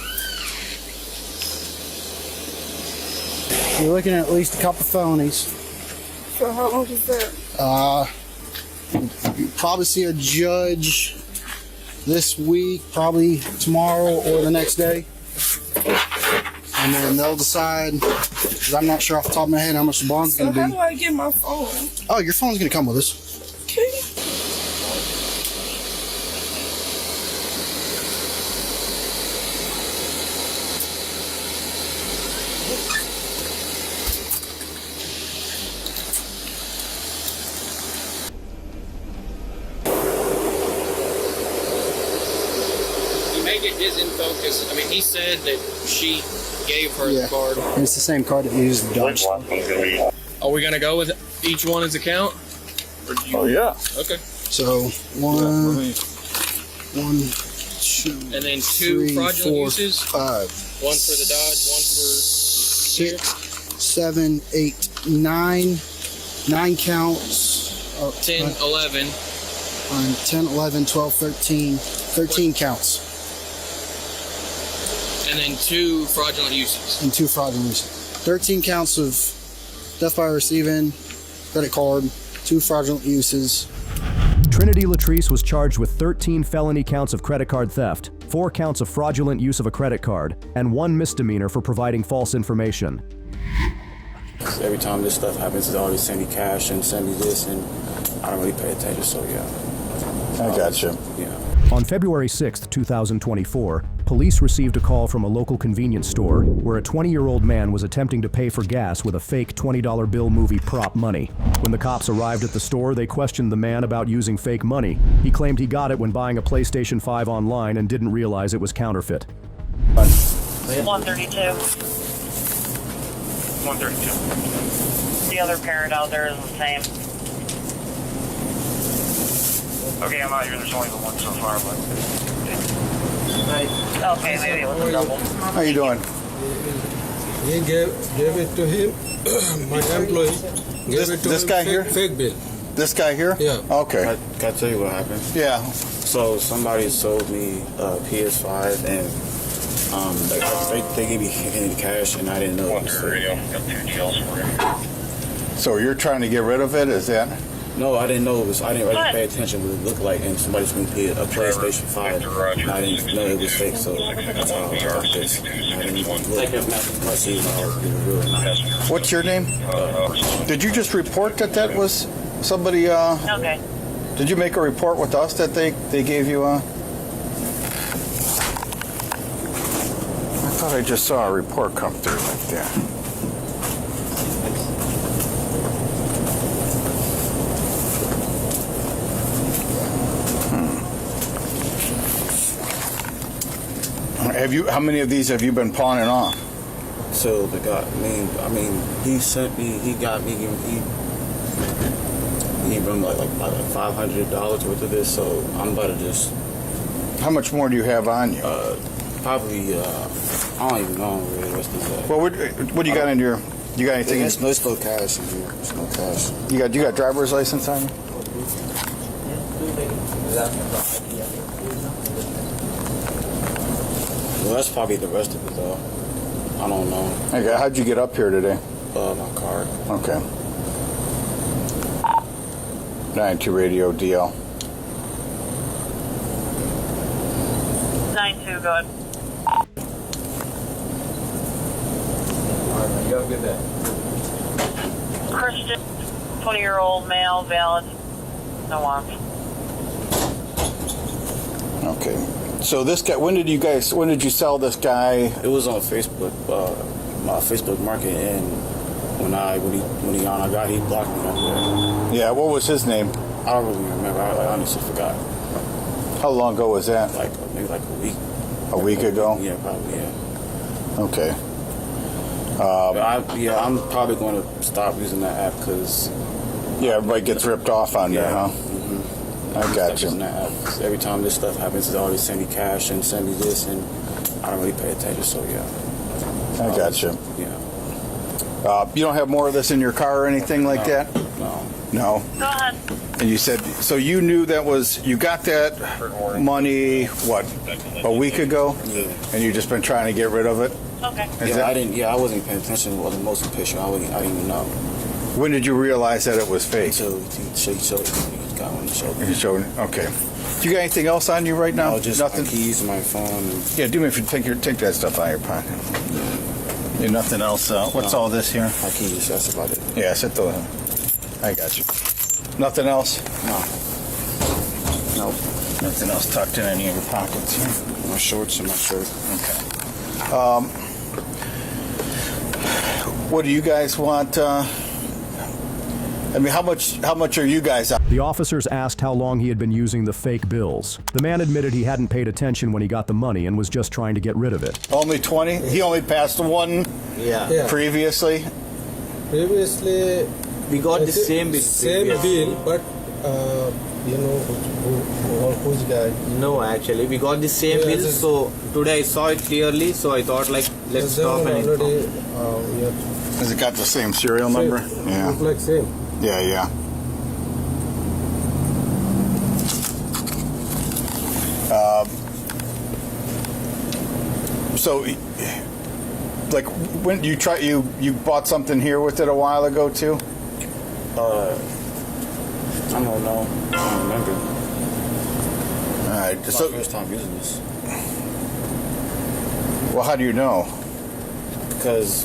You're looking at least a couple phonies. So how long is that? You probably see a judge this week, probably tomorrow or the next day. And then they'll decide, because I'm not sure off the top of my head how much the bond's So going to how be. do I get my phone? Oh, your phone's going to come with us. Okay. You may get disinfocused. I mean, he said that she gave her Yeah. the card. And it's the same card that you used to dodge. Are we going to go with each one as a count? Oh, yeah. Okay. So, one, two, And then two three, fraudulent four, uses? five, One for the Dodge, one for 6, 7, 8, 9. 9 counts. 10, 11. 10, 11, 12, 13. 13 counts. And then two fraudulent uses. And 2 fraudulent uses. 13 counts of death by receiving, credit card, 2 fraudulent uses. Trinity Latrice was charged with 13 felony counts of credit card theft, 4 counts of fraudulent use of a credit card, and 1 misdemeanor for providing false information. Every time this stuff happens, they always send me cash and send me this, and I don't really pay attention, so yeah. I got you. Yeah. On February 6, 2024, police received a call from a local convenience store where a 20-year-old man was attempting to pay for gas with a fake $20 bill movie prop money. When the cops arrived at the store, they questioned the man about using fake money. He claimed he got it when buying a PlayStation 5 online and didn't realize it was counterfeit. 132. 132. The other parent out there is the same. Okay, I'm out here. There's only the one so far, but. Okay, maybe it was a double. How you doing? He gave it to him. My employee gave it to This him. guy here? Fake bill. This guy here? Yeah. Okay. Can I tell you what happened? Yeah. So somebody sold me a PS5, and they gave me cash, and I didn't know. So you're trying to get rid of it? Is that? No, I didn't know it was. I didn't really pay attention what it looked like, and somebody's going to pay a PlayStation 5, and I didn't know it was fake. So that's how I got this. I didn't even look to see how it was real. What's your name? Did you just report that was somebody? Okay. Did you make a report with us that they gave you a? I thought I just saw a report come through like that. Have you? How many of these have you been pawning off? So the guy, I mean, he sent me. He got me. He run like $500 worth of this. So I'm about to just. How much more do you have on you? Probably. I don't even know where the rest is at. Well, what do you got in your? You got anything? There's no cash in here. There's no cash. You got driver's license on you? Well, that's probably the rest of it, though. I don't know. Okay, how'd you get up here today? My car. Okay. 92 radio DL. 92, go ahead. You have a good day. Christian, 20-year-old male, valid. No warrant. Okay. So this guy, when did you sell this guy? It was on Facebook, my Facebook Market, and when he blocked me on there. Yeah, what was his name? I don't really remember. I honestly forgot. How long ago was that? Maybe like a week. A week ago? Yeah, probably. Yeah. Okay. I'm probably going to stop using that app because everybody gets ripped off on there, huh? Mm-hmm. I got you. That app, 'cause every time this stuff happens, they always send me cash and send me this, and I don't really pay attention. So I got you. Yeah. You don't have more of this in your car or anything like that? No. Go ahead. And you said, so you knew you got that money, what, a week ago? Yeah. And you've just been trying to get rid of it? Okay. I wasn't paying attention. It wasn't most picture. I didn't even know. When did you realize that it was fake? Until he showed me. He got one to show me. You showed it? Okay. Do you got anything else on you right now? No, just nothing? My keys, my phone. Yeah, do me if you take that stuff out of your pocket. Yeah, nothing else. What's all this here? My keys. That's about it. Yeah, sit those. I got you. Nothing else? No. Nothing else tucked in any of your pockets here? My shorts and my shirt. Okay. What do you guys want? How much are you guys out? The officers asked how long he had been using the fake bills. The man admitted he hadn't paid attention when he got the money and was just trying to get rid of it. Only 20? He only passed one previously? Previously, we got the same bill. Same bill, but you know who's guy? No, actually, we got the same bill. So today I saw it clearly. So I thought let's stop and already. Has it got the same serial number? Yeah. Look like same. Yeah. So, like, when you bought something here with it a while ago too? I don't know. I don't remember. All right. It's my first time using this. Well, how do you know? Because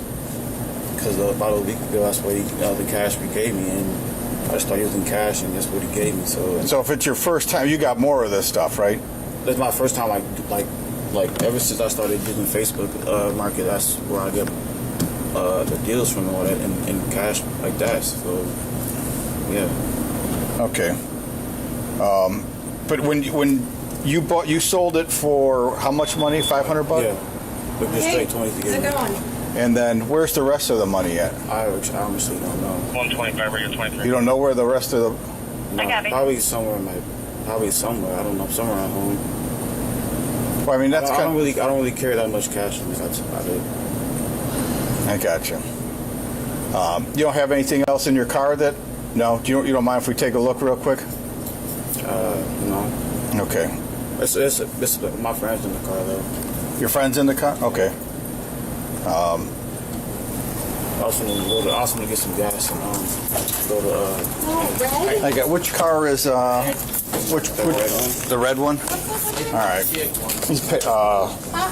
about a week ago, that's what the cash he gave me, and I just started using cash, and that's what he gave me. So if it's your first time, you got more of this stuff, right? It's my first time, like ever since I started using Facebook Market, that's where I get the deals from and all that, and cash like that. So yeah. Okay. But when you sold it for how much money? $500? Yeah. But just straight 20 to get it. And then where's the rest of the money at? I honestly don't know. 125 or 23. You don't know where the rest of the? No, probably somewhere. I don't know. Somewhere at home. Well, I mean that's I don't really carry that much cash. That's about it. I got you. You don't have anything else in your car that? No. You don't mind if we take a look real quick? No. Okay. It's my friend's in the car though. Your friend's in the car? Okay. I was gonna get some gas and go to. I got. Which car is the red one? All right.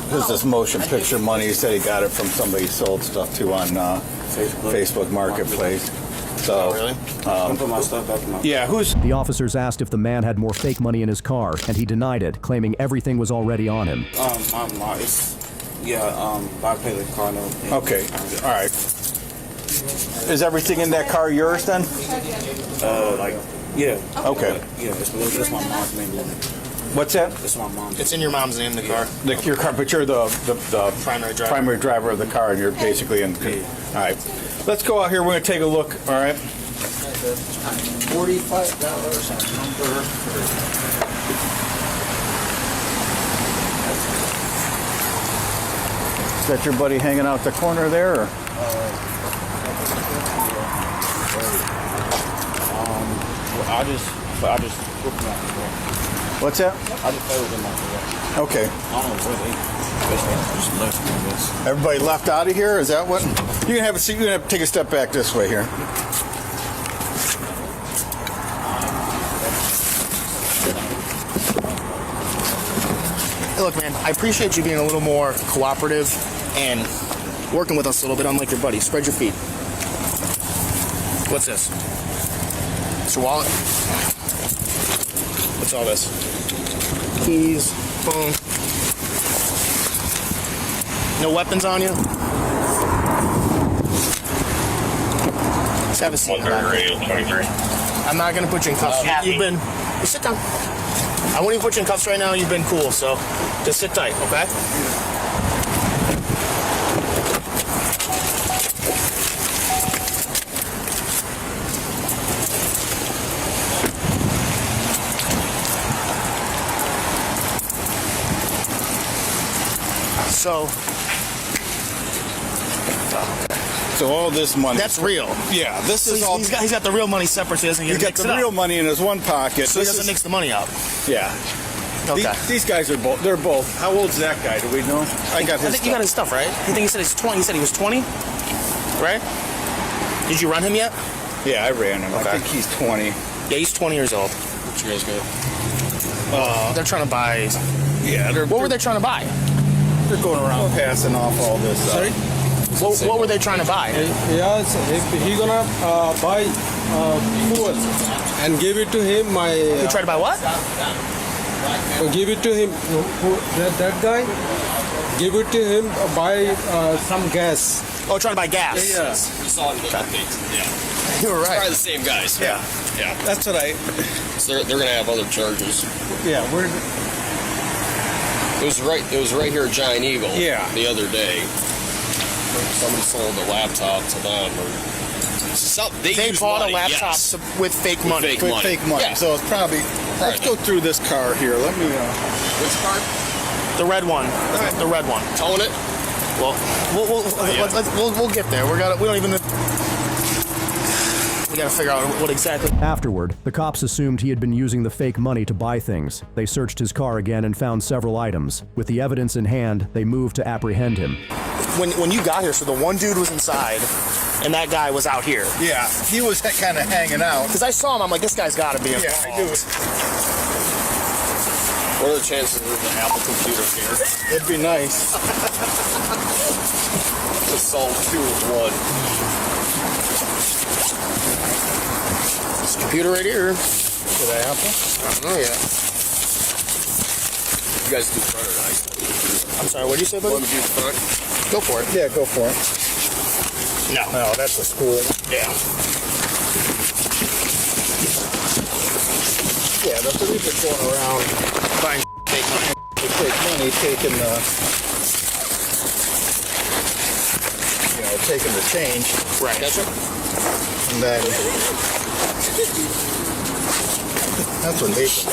This is motion picture money. He said he got it from somebody he sold stuff to on Facebook Marketplace. So, really? I'll put my stuff back in my. Yeah. The officers asked if the man had more fake money in his car, and he denied it, claiming everything was already on him. I paid the car note. Okay. All right. Is everything in that car yours then? Yeah. Okay. Yeah, it's my mom's name. What's that? It's my mom's. It's in your mom's name, the car. Your car, but you're the primary driver. of the car, and you're basically in. Yeah. All right. Let's go out here. We're going to take a look. All right. $45 number. Is that your buddy hanging out the corner there? Or? I just put them out. What's that? I just play with them out. Okay. I don't know where they just left, I guess. Everybody left out of here? Is that what? You can have a seat. You can take a step back this way here. look, man, I appreciate you being a little more cooperative and working with us a little bit, unlike your buddy. Spread your feet. What's this? It's your wallet? What's all this? Keys, phone. No weapons on you? Let's have a seat. Radio 23. I'm not going to put you in cuffs. You sit down. I won't even put you in cuffs right now. You've been cool, so just sit tight, okay? So all this money. That's real. Yeah, this So is all. he's got the real money separate, so he doesn't get He got mixed the up. real money in his one pocket. So he doesn't mix the money up. Yeah. Okay. These guys are both. They're both. How old's that guy? Do we know? I think you got his stuff, right? I think he said he's 20. He said he was 20, right? Did you run him yet? Yeah, I ran him. Okay. I think he's 20. Yeah, he's 20 years old. What you guys got? They're trying to buy. Yeah. What were they trying to buy? They're going around passing off all this. Sorry? What were they trying to buy? Yes, if he gonna buy food and give it to him, You tried to buy what? give it to him. That guy, give it to him. Buy some gas. Oh, trying to buy gas. Yeah. We saw him get yeah. You were right. Probably the same guys. Yeah. Yeah. That's what I. So they're gonna have other charges. Yeah. It was right here at Giant Eagle. Yeah. The other day. Somebody sold a laptop to them. They use bought money, a laptop yes. with fake money. Fake money. Fake money. Yeah. So it's probably. Let's go through this car here. Let me. Which car? The red one. The red one. Towing it? Well, we'll get there. We don't even. We gotta figure out what exactly. Afterward, the cops assumed he had been using the fake money to buy things. They searched his car again and found several items. With the evidence in hand, they moved to apprehend him. When you got here, so the one dude was inside, and that guy was out here. Yeah, he was kind of hanging out. Because I saw him, I'm like, this guy's got to be involved. Yeah, I do. What are the chances of the Apple computer here? It'd be nice. To solve 2 of 1. This computer right here. Did I Apple? I don't know yet. You guys do front or nice? I'm sorry, what did you say, buddy? Want to do the front? Go for it. Yeah, go for it. No. No, that's a school. Yeah. Yeah, the police are going around buying fake money. Fake money, taking the, taking the change. Right. That's it. And then that's what they do.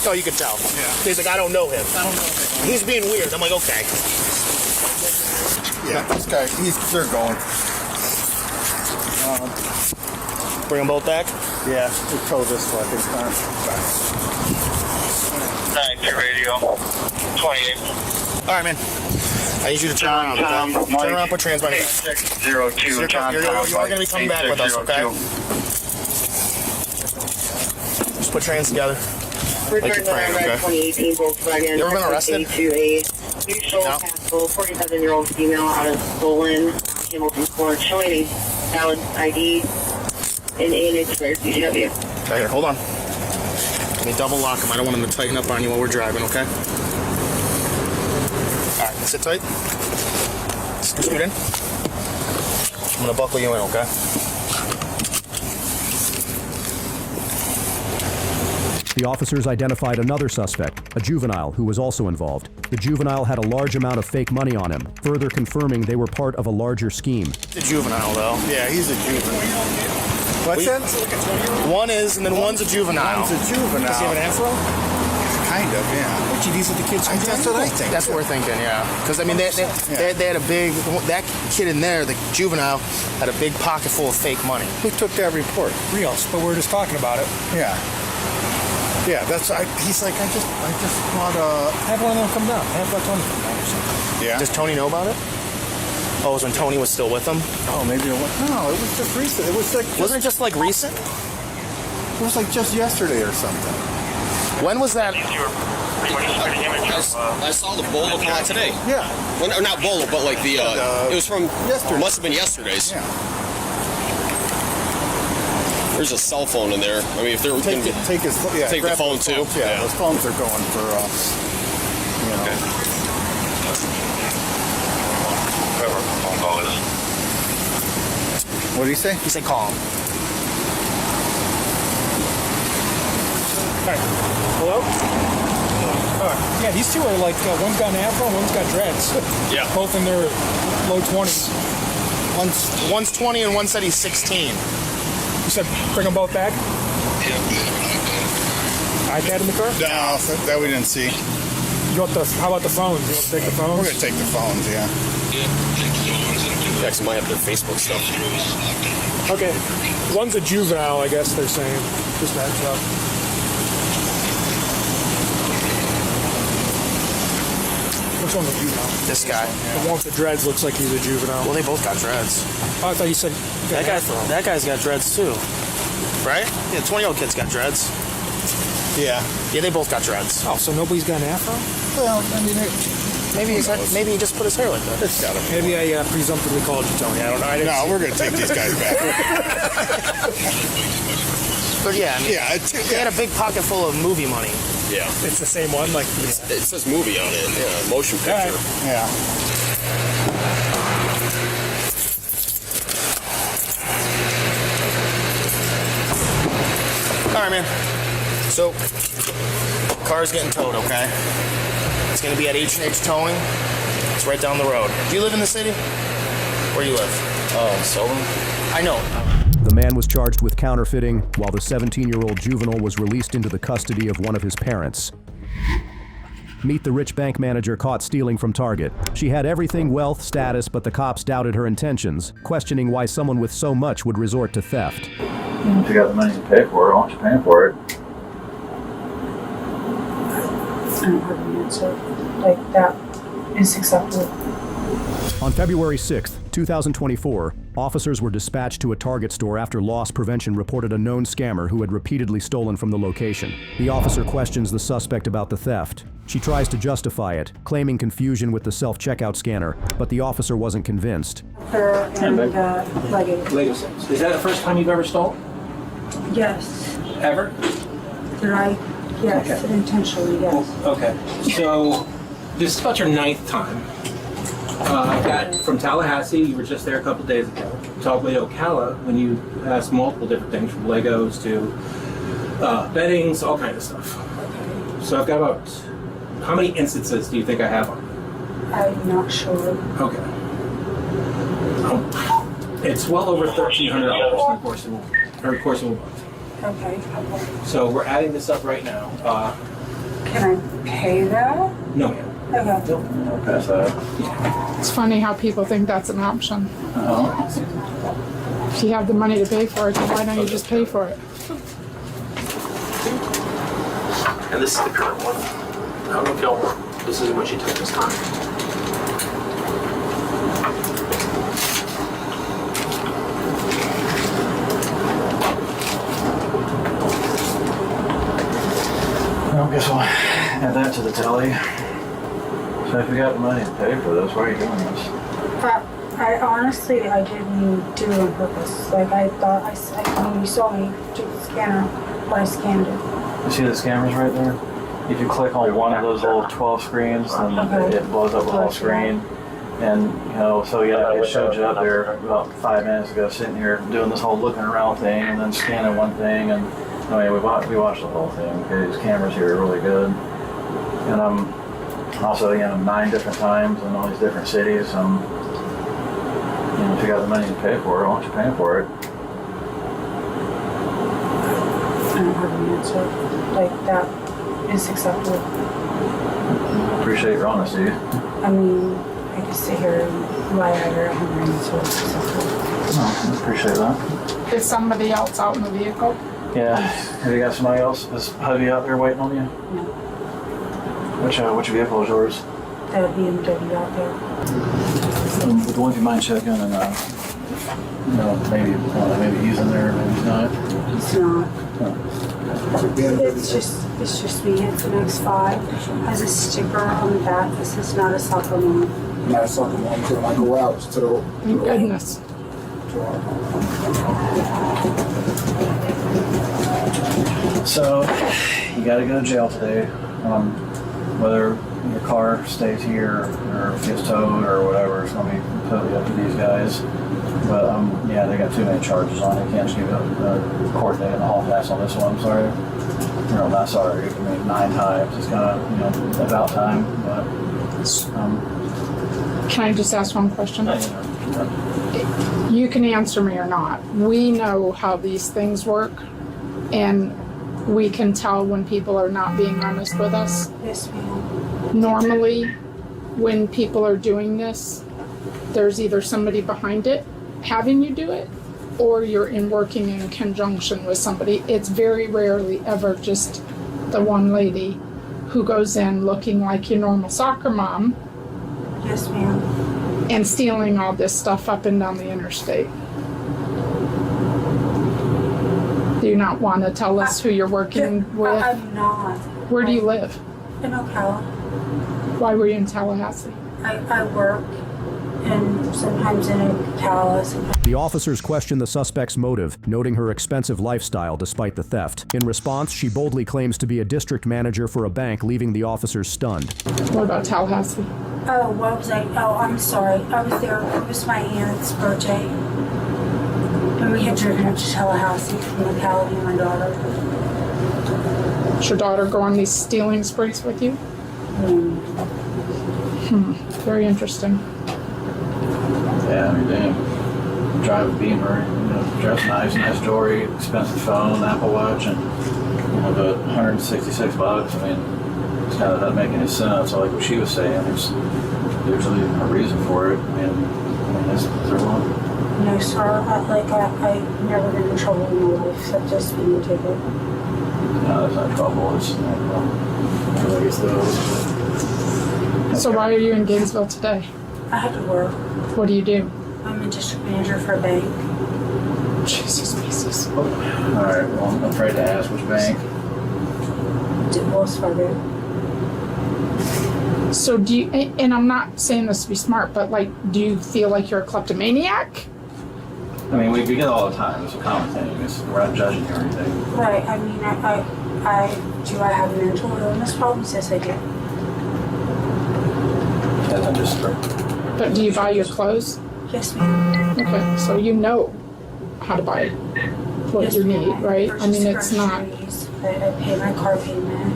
Oh, you can tell. Yeah. He's like, I don't know him. He's being weird. I'm like, okay. Yeah, this guy, they're going. Bring them both back? Yeah, we tow this fucking car. 92 radio, 28. All right, man. I need you to turn around. Okay? Turn around, put trans money. 0602, John You're going to be coming back with us, okay? 8602. Just put trans together. Like you're praying, okay? 2018 Volkswagen. You ever been arrested? To a neutral passport, 47-year-old female out of Stolen, Hamilton Court, showing a valid ID in an expired CW. Okay, here, hold on. Let me double lock him. I don't want him to tighten up on you while we're driving, okay? All right, sit tight. Scoot in. I'm going to buckle you in, okay? The officers identified another suspect, a juvenile who was also involved. The juvenile had a large amount of fake money on him, further confirming they were part of a larger scheme. The juvenile, though. Yeah, he's a juvenile. What's that? One is, and then one's a juvenile. One's a juvenile. Does he have an afro? Kind of, yeah. Gee, these are the kids. That's what I think. That's what we're thinking, yeah. Because, I mean, they had a big... That kid in there, the juvenile, had a big pocket full of fake money. Who took that report? Rios, but we're just talking about it. Yeah. Yeah, he's like, I just want to... Have one of them come down. Have Tony come down or something. Yeah. Does Tony know about it? Oh, it was when Tony was still with him? Oh, maybe it was. No, it was just recent. It was like. Wasn't it just like recent? It was like just yesterday or something. When was that? I saw the bolo come out today. Yeah. Well, no, not bolo, but like the. It was from yesterday. Must have been yesterday's. Yeah. There's a cell phone in there. I mean, if they're take the phone too. Yeah, those phones are going for. You know. Okay. What did he say? He said call him. Alright. Hello? Yeah, these two are like, one's got an afro, one's got dreads. Yeah. Both in their low 20s. One's 20 and one said he's 16. You said bring them both back? Yeah. iPad in the car? No, that we didn't see. You want how about the phones? You want to take the phones? We're going to take the phones, yeah. Yeah, because might have their Facebook stuff. Okay. One's a juvenile, I guess they're saying. Just a heads up. Which one's a juvenile? This guy. The one with the dreads looks like he's a juvenile. Well, they both got dreads. Oh, I thought you said that guy's got dreads too. Right? Yeah, the 20-year-old kid's got dreads. Yeah. Yeah, they both got dreads. Oh, so nobody's got an afro? Well, I mean, maybe he just put his hair like that. It's gotta be. Maybe I presumptively called you Tony. I don't know. No, we're going to take these guys back. But yeah, I mean, they had a big pocket full of movie money. Yeah. It's the same one? Like it says movie on it. Yeah, motion picture. Right. Yeah. All right, man. So, car's getting towed, okay? It's going to be at H&H Towing. It's right down the road. Do you live in the city? Where do you live? Oh, Sullivan? I know. The man was charged with counterfeiting, while the 17-year-old juvenile was released into the custody of one of his parents. Meet the rich bank manager caught stealing from Target. She had everything, wealth, status, but the cops doubted her intentions, questioning why someone with so much would resort to theft. If you got the money to pay for it, why don't you pay for it? I don't have an answer. Like, that is acceptable. On February 6th, 2024, officers were dispatched to a Target store after loss prevention reported a known scammer who had repeatedly stolen from the location. The officer questions the suspect about the theft. She tries to justify it, claiming confusion with the self-checkout scanner, but the officer wasn't convinced. Her and leggings. Lego sets. Is that the first time you've ever stolen? Yes. Ever? Did I? Yes, Okay. intentionally, yes. Okay. So, this is about your 9th time. I got from Tallahassee, you were just there a couple days ago, to all the way to Ocala when you asked multiple different things from Legos to beddings, all kinds of stuff. So I've got about, how many instances do you think I have on? I'm not sure. Okay. It's well over $1,300 in the course of a month. Okay. So we're adding this up right now. Can I pay that? No, ma'am. Okay. I'll pass that. It's funny how people think that's an option. If you have the money to pay for it, then why don't you just pay for it? And this is the current one. I don't know if y'all want. This is what she took this time. Well, guess we'll add that to the tally. So if you got the money to pay for this, why are you doing this? I honestly, I didn't do it on purpose. Like, I thought, when you saw me took the scanner, but I scanned it. You see the scammers right there? If you click on one of those little 12 screens, then it blows up the whole screen. And, you know, so yeah, it showed you up there about 5 minutes ago, sitting here doing this whole looking around thing and then scanning one thing. And I mean, we watched the whole thing. Okay, these cameras here are really good. And also, you know, 9 different times in all these different cities. You know, if you got the money to pay for it, why don't you pay for it? I don't have an answer. Like, that is acceptable. Appreciate your honesty. I mean, I could sit here and lie at her and have an answer. It's acceptable. No, I appreciate that. Is somebody else out in the vehicle? Yeah. Have you got somebody else? Is hubby out there waiting on you? No. Which vehicle is yours? That BMW out there. Would the one you mind checking and maybe he's in there, maybe he's not. It's not. It's just me. It's an X5. Has a sticker on the back that says not a soccer mom. Not a soccer mom. So when I go out to the. Thank goodness. So you got to go to jail today. Whether your car stays here or gets towed or whatever, it's going to be totally up to these guys. But yeah, they got too many charges on it. You can't just give a court date and a hall pass on this one. I'm sorry. No, not sorry. I mean, 9 times. It's kind of about time. But can I just ask one question? You can answer me or not. We know how these things work, and we can tell when people are not being honest with us. Yes, ma'am. Normally, when people are doing this, there's either somebody behind it having you do it, or you're working in conjunction with somebody. It's very rarely ever just the one lady who goes in looking like your normal soccer mom. Yes, ma'am. And stealing all this stuff up and down the interstate. Do you not want to tell us who you're working with? I'm not. Where do you live? In Ocala. Why were you in Tallahassee? I work, and sometimes in Ocala. The officers questioned the suspect's motive, noting her expensive lifestyle despite the theft. In response, she boldly claims to be a district manager for a bank, leaving the officers stunned. What about Tallahassee? Oh, what was I? Oh, I'm sorry. I was there. It was my aunt's birthday. And we had driven up to Tallahassee from Ocala and my daughter. Does your daughter go on these stealing sprees with you? Very interesting. Yeah, I mean, damn. Drive a Beamer, dress nice jewelry, expensive phone, Apple Watch, and the $166. I mean, it's kind of not making any sense. I like what she was saying. There's usually a reason for it. I mean, is there one? No, sir. I've never been in trouble in my life except just being a ticket. No, that's not trouble. It's So why are you in Gainesville today? I had to work. What do you do? I'm a district manager for a bank. Jesus pieces. All right, well, I'm afraid to ask which bank. Wells Fargo. So do you, and I'm not saying this to be smart, but do you feel like you're a kleptomaniac? I mean, we get it all the time. It's a common thing. We're not judging you or anything. Right. I mean, do I have mental illness problems? Yes, I do. That's just But do you buy your clothes? Yes, ma'am. Okay, so you know how to buy what you need, right? I mean, it's not. I pay my car payment.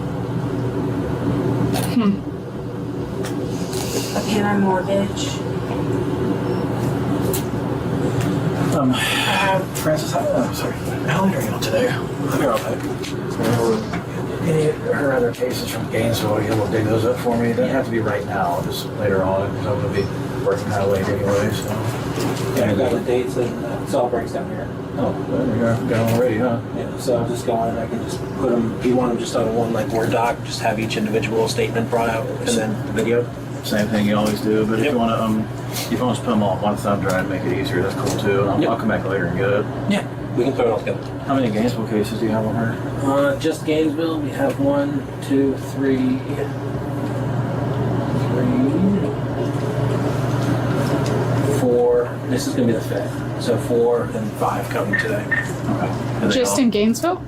I pay my mortgage. Francis, how late are you on today? You're all right. Any of her other cases from Gainesville, you will dig those up for me. It doesn't have to be right now, just later on, because I'm going to be working kind of late anyway. So. Yeah, I got the dates and it's all breaks down here. Oh, well, you're got already, huh? Yeah, so I'll just go on and I can just put them, if you want them just on one Word doc, just have each individual statement brought out and then the video. Same thing you always do, but if you want to just put them all on one thumb drive and make it easier, that's cool too. And I'll come back later and get it. Yeah, we can put it all together. How many Gainesville cases do you have on her? Just Gainesville, we have 1, 2, 3, 4. This is going to be the 5th. So 4 and 5 coming today. Okay. Just in Gainesville?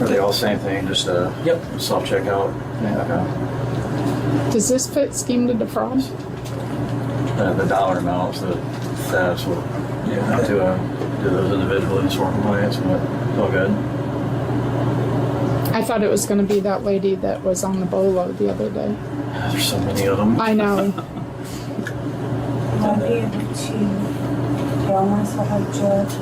Are they all the same thing? Just self-checkout? Yeah, okay. Does this fit scheme to defraud? The dollar amounts, the thefts will have to do those individually in certain ways, but it's all good. I thought it was going to be that lady that was on the bolo the other day. There's so many of them. I know. I'll be able to tell myself a judge.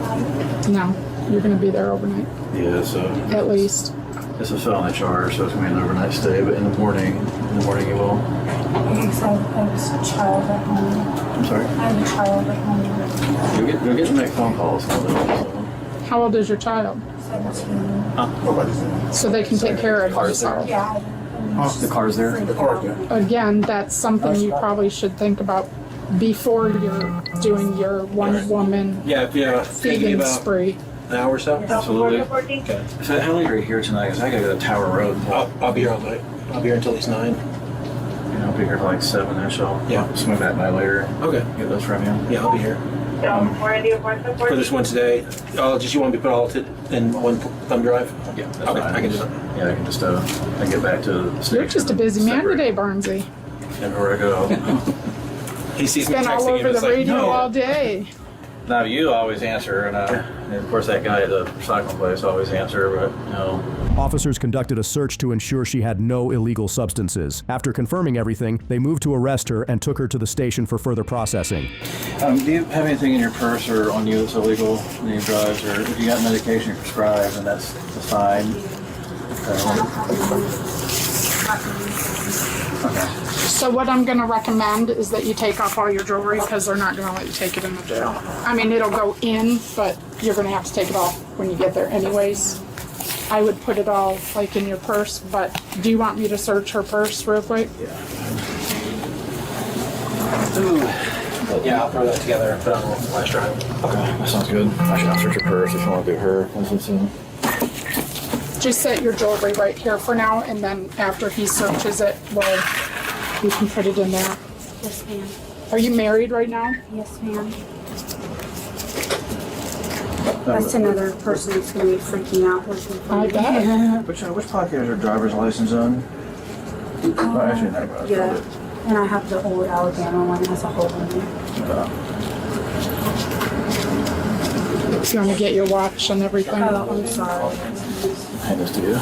No, you're going to be there overnight. Yeah, so. At least. It's a felony charge, so it's going to be an overnight stay, but in the morning you will. Because I have a child at home. I'm sorry? I have a child at home. You'll get to make phone calls. How old is your child? 17. So they can take care of themselves. Yeah, The car's there? The car's there. Again, that's something you probably should think about before you're doing your one woman Yeah, if you give me thieving about spree. an hour or so. Absolutely. Okay. So how late are you here tonight? Because I gotta go to Tower Road. I'll be here all night. I'll be here until at least 9. I'll be here till like 7-ish. I'll swing back by later. Okay. Get those from you. Yeah, I'll be here. For this one today, you want me to put all in one thumb drive? Yeah, that's okay, fine. I can do that. Yeah, I can just I can get back to the station. You're just a busy man today, Barnesy. Everywhere I go. He sees me Been all texting him. over It's the like, radio no. all day. Now you always answer, and of course that guy at the recycling place always answer, but no. Officers conducted a search to ensure she had no illegal substances. After confirming everything, they moved to arrest her and took her to the station for further processing. Do you have anything in your purse or on you that's illegal, any drugs, or if you got medication you prescribed, and that's fine? Okay. So what I'm going to recommend is that you take off all your jewelry because they're not going to let you take it in the jail. I mean, it'll go in, but you're going to have to take it off when you get there anyways. I would put it all like in your purse, but do you want me to search her purse real quick? Yeah, I'll throw that together and put it on the flash drive. Okay, that sounds good. I should search her purse if you want to do her. Just set your jewelry right here for now, and then after he searches it, you can put it in there. Yes, ma'am. Are you married right now? Yes, ma'am. That's another person that's going to be freaking out working for I me. bet. Which pocket is your driver's license on? Oh, actually, never mind. Yeah. And I have the old Alabama one that has a hole in it. So you want to get your watch and everything? Oh, I'm sorry. Hand this to you.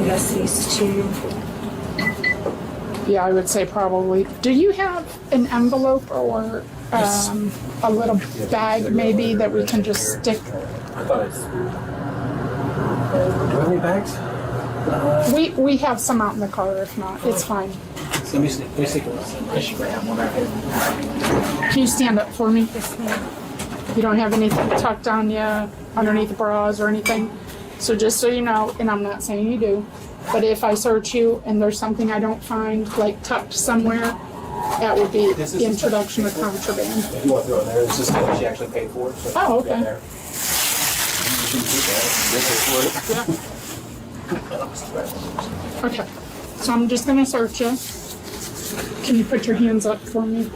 Yes, these two. Yeah, I would say probably. Do you have an envelope or a little bag maybe that we can just stick? Do you have any bags? We have some out in the car. If not, it's fine. Let me see. I should have one right here. Can you stand up for me? You don't have anything tucked on you underneath the bras or anything? So just so you know, and I'm not saying you do, but if I search you and there's something I don't find like tucked somewhere, that would be the introduction of contraband. You want to throw it there? This is what she actually paid for. So Oh, okay. there. Okay, so I'm just gonna search you. Can you put your hands up for me?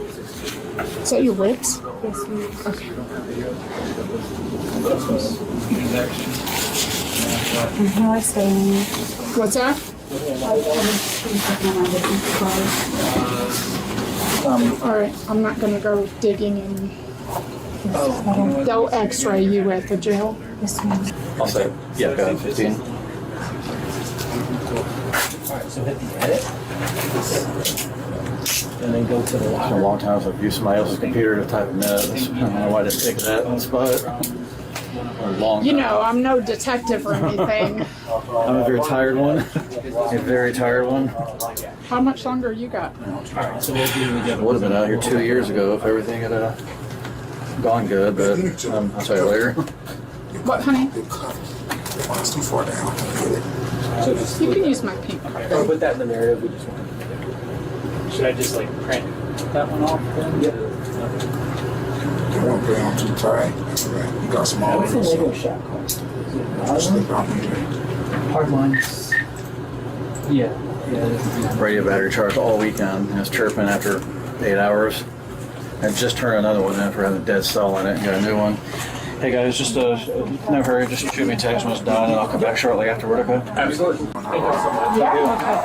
Is that your ribs? Yes, ma'am. Okay. And how I stay in What's that? All right, I'm not gonna go digging and they'll x-ray you at the jail. Yes, ma'am. I'll say, yeah, go ahead, 15. Alright, so hit the edit. And then go to the It's been a locker. long time since I've used somebody else's computer to type a minute. I don't know why I didn't pick that on the spot. A long You time. know, I'm no detective or anything. I'm a very tired one. A very tired one. How much longer you got? Alright, so we'll do I would have been out here 2 years ago if everything had gone good, but I'll tell you later. What, honey? It's too far down. So just You can use my pink I'll card. put that in the narrative. We just want. Should I just like print that one off? Yep. You won't put it on too tight. You got small What's the ones. Lego shot called? Slip out here. Hard lines. Yeah. Radio battery charged all weekend. It was chirping after 8 hours. I just turned another one in for having a dead cell in it and got a new one. Hey guys, just no hurry. Just shoot me a text when it's done, and I'll come back shortly afterward. Okay? Absolutely. Thank you so much. Yeah, okay.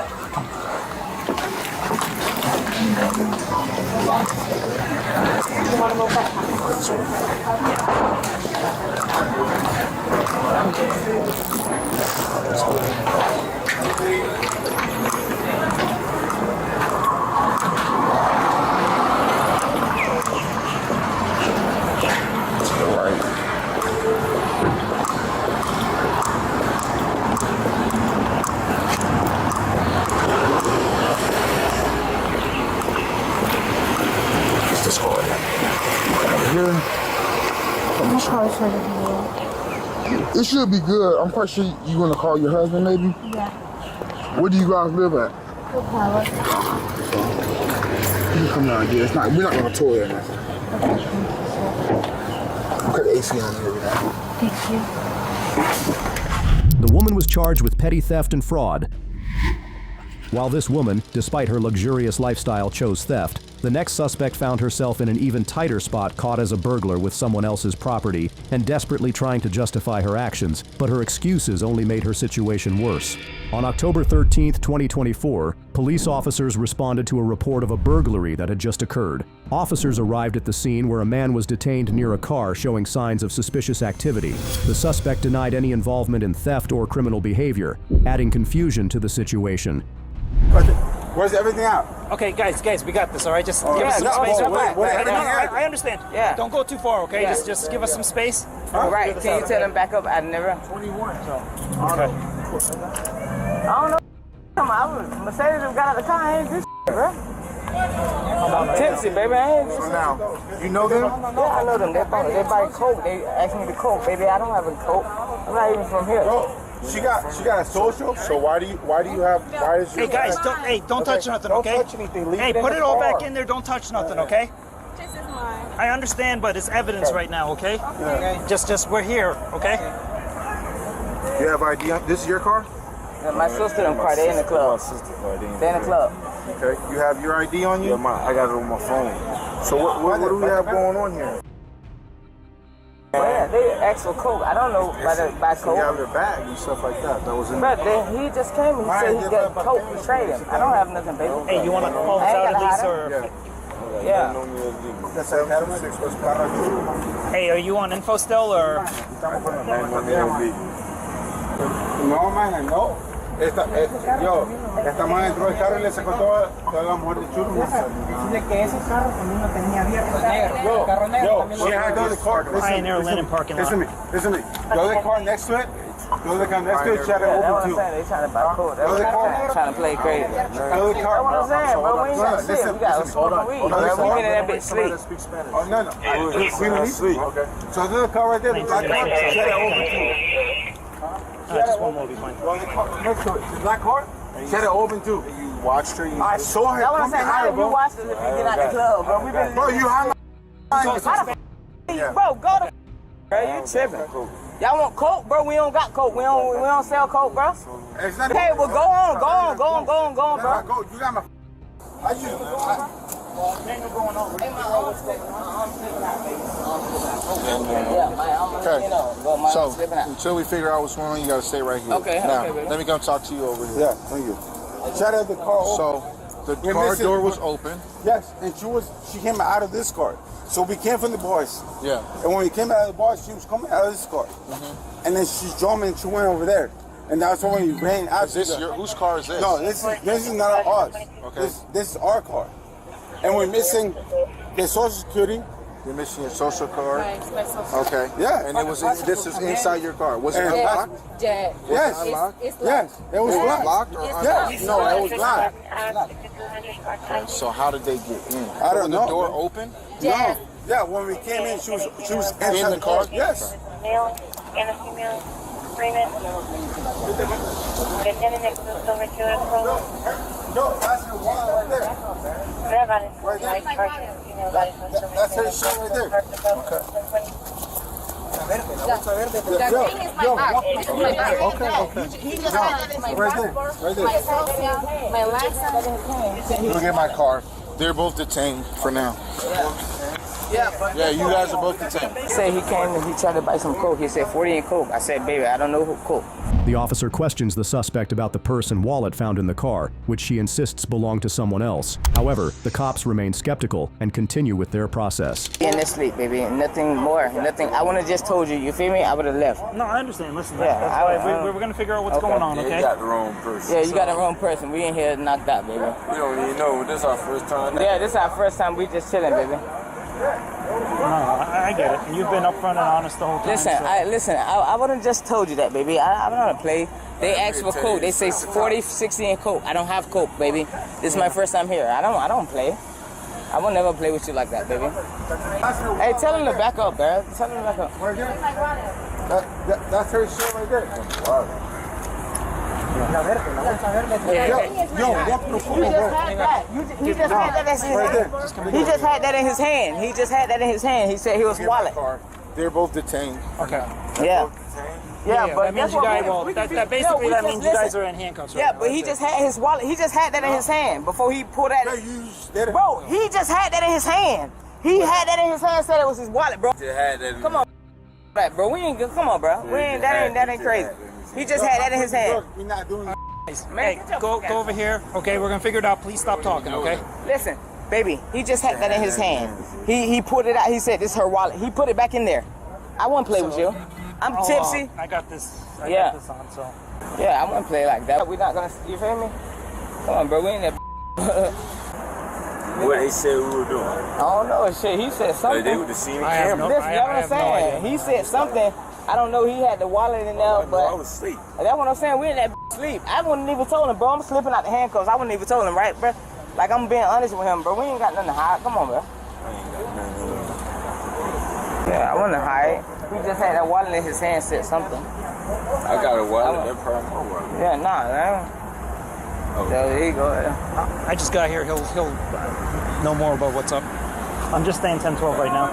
You wanna go back? It's this hard. Right over here. My car's right over here. It should be good. I'm quite sure you want to call your husband, maybe? Yeah. Where do you guys live at? You come down here. It's not. We're not going to tour it now. Put the AC on here. Thank you. The woman was charged with petty theft and fraud. While this woman, despite her luxurious lifestyle, chose theft, the next suspect found herself in an even tighter spot, caught as a burglar with someone else's property and desperately trying to justify her actions, but her excuses only made her situation worse. On October 13, 2024, police officers responded to a report of a burglary that had just occurred. Officers arrived at the scene where a man was detained near a car showing signs of suspicious activity. The suspect denied any involvement in theft or criminal behavior, adding confusion to the situation. Where's everything out? Okay, guys, we got this, all right? Just give us some space. I understand. Yeah. Don't go too far, okay? Yeah. Just give us some space. All right, can you tell them back up? I never. 21. Okay. I don't know. Come on, Mercedes got out of the car. I ain't this bro. I'm tipsy, baby. I ain't. So now, you know them? Yeah, I know them. They buy coke. They ask me to coke, baby. I don't have a coke. I'm not even from here. Bro, she got a social. So why is Hey guys, don't touch nothing, okay? Don't touch anything. Leave Hey, it in put the it all car. back in there. Don't touch nothing, okay? This is mine. I understand, but it's evidence right now, okay? Okay. Just we're here, okay? You have ID? This is your car? Yeah, my sister and car. They in the club. They in the club. Okay. You have your ID on you? Yeah, I got it on my phone. So what do we have going on here? Well, yeah, they asked for coke. I don't know by So you have coke. your bag and stuff like that. That was in But he just came and he said he got coke to trade him. I don't have nothing, baby. Hey, you want to call us out at least, or? Yeah. Hey, are you on info still, or? No, man, no. Esta man entró el carro y le sacó toda la mujer de chulo. Dile que ese carro también lo tenía abierto. She had the other car. Pioneer Linen parking lot. Listen to me. The other car next to it, she had it open too. They trying to buy coke. They trying to play crazy. The other car. That's what I'm saying, bro. We ain't got shit. We got a smoke weed. We been in that bitch sleep. Oh, no. We don't need sleep. So the other car right there, the black car, she had it open too. Just one more will be fine. Next to it, the black car, she had it open too. You watched her? I saw her. That's what I'm saying. How did you watch this if you get out the club, bro? We been. Bro, you have Bro, go to. Bro, you tripping? Y'all want coke, bro? We don't got coke. We don't sell coke, bro. Okay, well go on, bro. You got my. Okay. So until we figure out what's going on, you gotta stay right here. Okay. Now, Okay, let me come talk to you over here. Yeah, thank you. She had the car open. So the car door was open. Yes, and she came out of this car. So we came from the boys. Yeah. And when we came out of the boys, she was coming out of this car. And then she drove me and she went over there. And that's when we ran out. Is this whose car is this? No, this is not ours. Okay. This is our car. And we're missing the social security. You're missing your social card. Okay. Yeah. And this is inside your car. Was it unlocked? Yes. Yes. It's yes. It was locked. Locked or yes. No, it was locked. So how did they get in? I don't know. The door open? Yes. No. Yeah, when we came in, she was inside in the car. Yes. Male and a female agreement. Lieutenant Nicholas over to us. No, that's her one right there. That's her shit right there. Okay. Look at my car. They're both detained for now. Yeah, you guys are both detained. He said he came and he tried to buy some coke. He said 40 in coke. I said, baby, I don't know who coke. The officer questions the suspect about the purse and wallet found in the car, which she insists belonged to someone else. However, the cops remain skeptical and continue with their process. In the sleep, baby. Nothing more. Nothing. I would have just told you. You feel me? I would have left. No, I understand. Listen, Yeah, we're going to figure out what's going on, okay? You got the wrong person. Yeah, you got the wrong person. We in here knocked out, baby. We don't even know. This is our first time. Yeah, this is our first time. We just chilling, baby. No, I get it. You've been upfront and honest the whole time. Listen, I would have just told you that, baby. I don't want to play. They ask for coke. They say 40, 60 in coke. I don't have coke, baby. This is my first time here. I don't play. I will never play with you like that, baby. Hey, tell him to back up, bro. Tell him to back up. That's her shit right there. Wow. Yo, walk through the He just had that. He just had that in his hand. He just had that in his hand. He just had that in his hand. He said he was wallet. They're both detained. Okay. Yeah. Yeah, but that means that's you what guys. we- Well, we- that we- basically no, that we means just- you guys listen. are in handcuffs. Yeah, Right but now. he just had his wallet. He just had that in his hand before he pulled that. Bro, he just had that in his hand. He had that in his hand. Said it was his wallet, bro. Come on, that bro. We ain't good. Come on, bro. We ain't that ain't crazy. He just had that in his hand. We're not doing. Hey, go over here. Okay, we're gonna figure it out. Please stop talking. Okay. Listen, baby. He just had that in his hand. He pulled it out. He said this is her wallet. He put it back in there. I won't play with you. I'm tipsy. I got this. I Yeah. got this on. So. Yeah, I won't play like that. We're not gonna. You feel me? Come on, bro. We ain't that. What they said we were doing? I don't know. Shit, he said something. They would have seen the Listen, camera. you know what I'm saying? He said something. I don't know. He had the wallet in there, but I was asleep. that's what I'm saying. We in that sleep. I wouldn't even told him, bro. I'm slipping out the handcuffs. I wouldn't even told him, right, bro? Like I'm being honest with him, bro. We ain't got nothing to hide. Come on, bro. Yeah, I wouldn't hide. He just had that wallet in his hand. Said something. I got a wallet. That probably my wallet. Yeah, nah, man. Oh. So there you go. I just got here. He'll know more about what's up. I'm just staying 10-12 right now.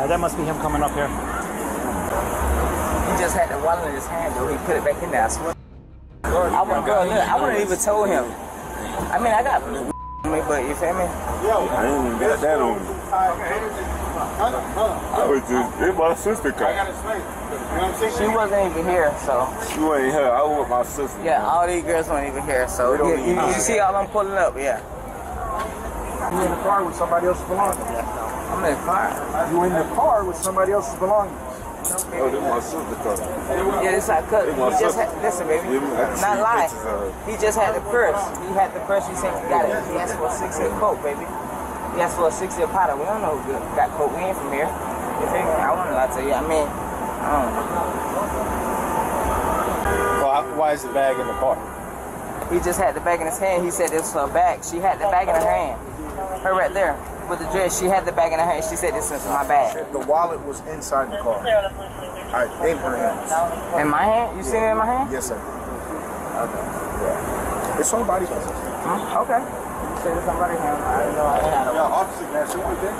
That must be him coming up here. He just had the wallet in his hand, though. He put it back in there. I swear. I wouldn't even told him. I mean, I got me, but you feel me? I ain't even got that on me. I was just, it's my sister car. She wasn't even here, so. She wasn't here. I was with my sister. Yeah, all these girls weren't even here, so you see all I'm pulling up, yeah. You in the car with somebody else's belongings? I'm in the car. You in the car with somebody else's belongings? Oh, this my sister car. Yeah, it's like, cause he just had, listen, baby, not lie. He just had the purse. He had the purse. He said he got it. He asked for a 6-year coke, baby. He asked for a 6-year powder. We don't know who got coke. We ain't from here. You feel me? I wouldn't lie to you. I mean, I don't know. Well, why is the bag in the car? He just had the bag in his hand. He said this was her bag. She had the bag in her hand. Her right there with the dress. She had the bag in her hand. She said this is my bag. The wallet was inside the car. In her hands. In my hand? You seen it in my hand? Yes, sir. Okay. Yeah. It's somebody's hand. Okay. You said it's somebody's hand. I didn't know I had a Officer, that's who was there?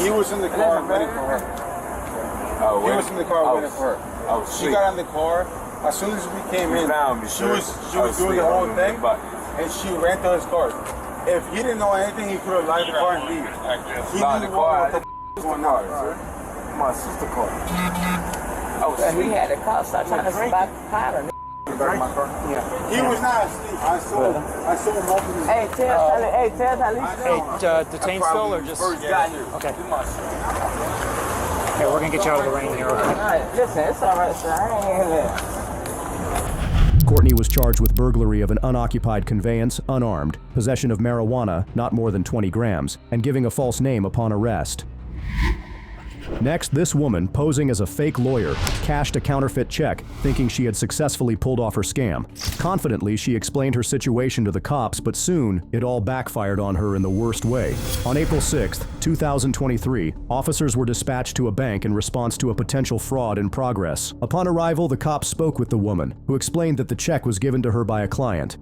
He was in the car waiting for her. He was in the car waiting for her. She got in the car. As soon as we came in, she was doing the whole thing, and she ran to his car. If he didn't know anything, he could have lied the car and leave. He knew what the was going on. My sister car. Oh, he had the car. Start trying to buy powder. Yeah. He was not asleep. I saw him open his Hey, tell Talisa. Detained still or just? Okay. Okay, we're gonna get you out of the rain here. Okay. Alright, listen, it's alright, sir. I ain't in there. Courtney was charged with burglary of an unoccupied conveyance, unarmed, possession of marijuana, not more than 20 grams, and giving a false name upon arrest. Next, this woman, posing as a fake lawyer, cashed a counterfeit check, thinking she had successfully pulled off her scam. Confidently, she explained her situation to the cops, but soon, it all backfired on her in the worst way. On April 6, 2023, officers were dispatched to a bank in response to a potential fraud in progress. Upon arrival, the cops spoke with the woman, who explained that the check was given to her by a client.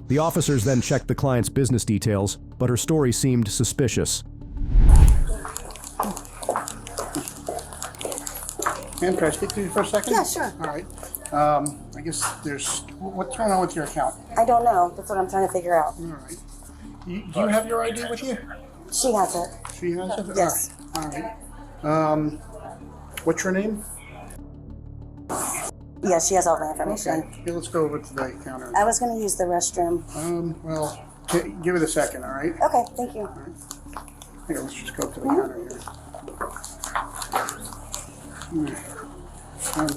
The officers then checked the client's business details, but her story seemed suspicious. Ma'am, can I speak to you for a second? Yeah, sure. All right. I guess what's going on with your account? I don't know. That's what I'm trying to figure out. All right. Do you have your ID with you? She has it. She has it? Yes. All right. What's your name? Yeah, she has all the information. Okay, let's go over to the counter. I was going to use the restroom. Well, give it a second, all right? Okay, thank you. All right. Here, let's just go to the counter here.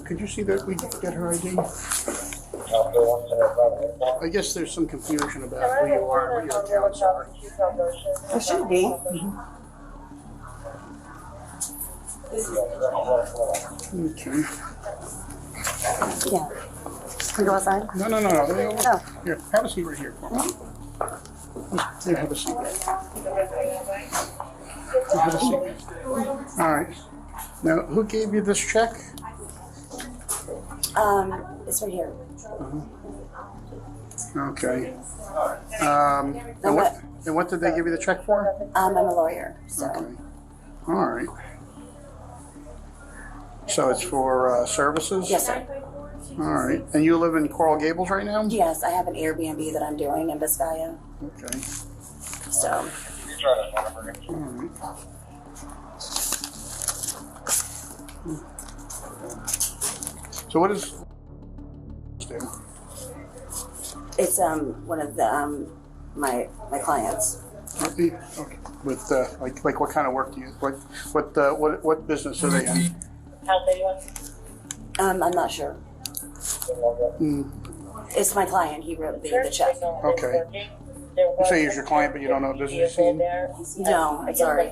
Could you see that we get her ID? I guess there's some confusion about who you are and what your accounts are. It should be. Okay. Yeah. Can we go outside? No. Oh. Here, have a seat right here for me. Here, have a seat. Have a seat. All right. Now, who gave you this check? It's right here. Okay. And what did they give you the check for? I'm a lawyer, so. Okay. All right. So it's for services? Yes, sir. All right. And you live in Coral Gables right now? Yes, I have an Airbnb that I'm doing in Biscaya. Okay. So. All right. So what is do? It's one of the my clients. Okay. With like what kind of work do you what business are they in? I'm not sure. It's my client. He wrote the check. Okay. You say he's your client, but you don't know what business he's in? No, I'm sorry.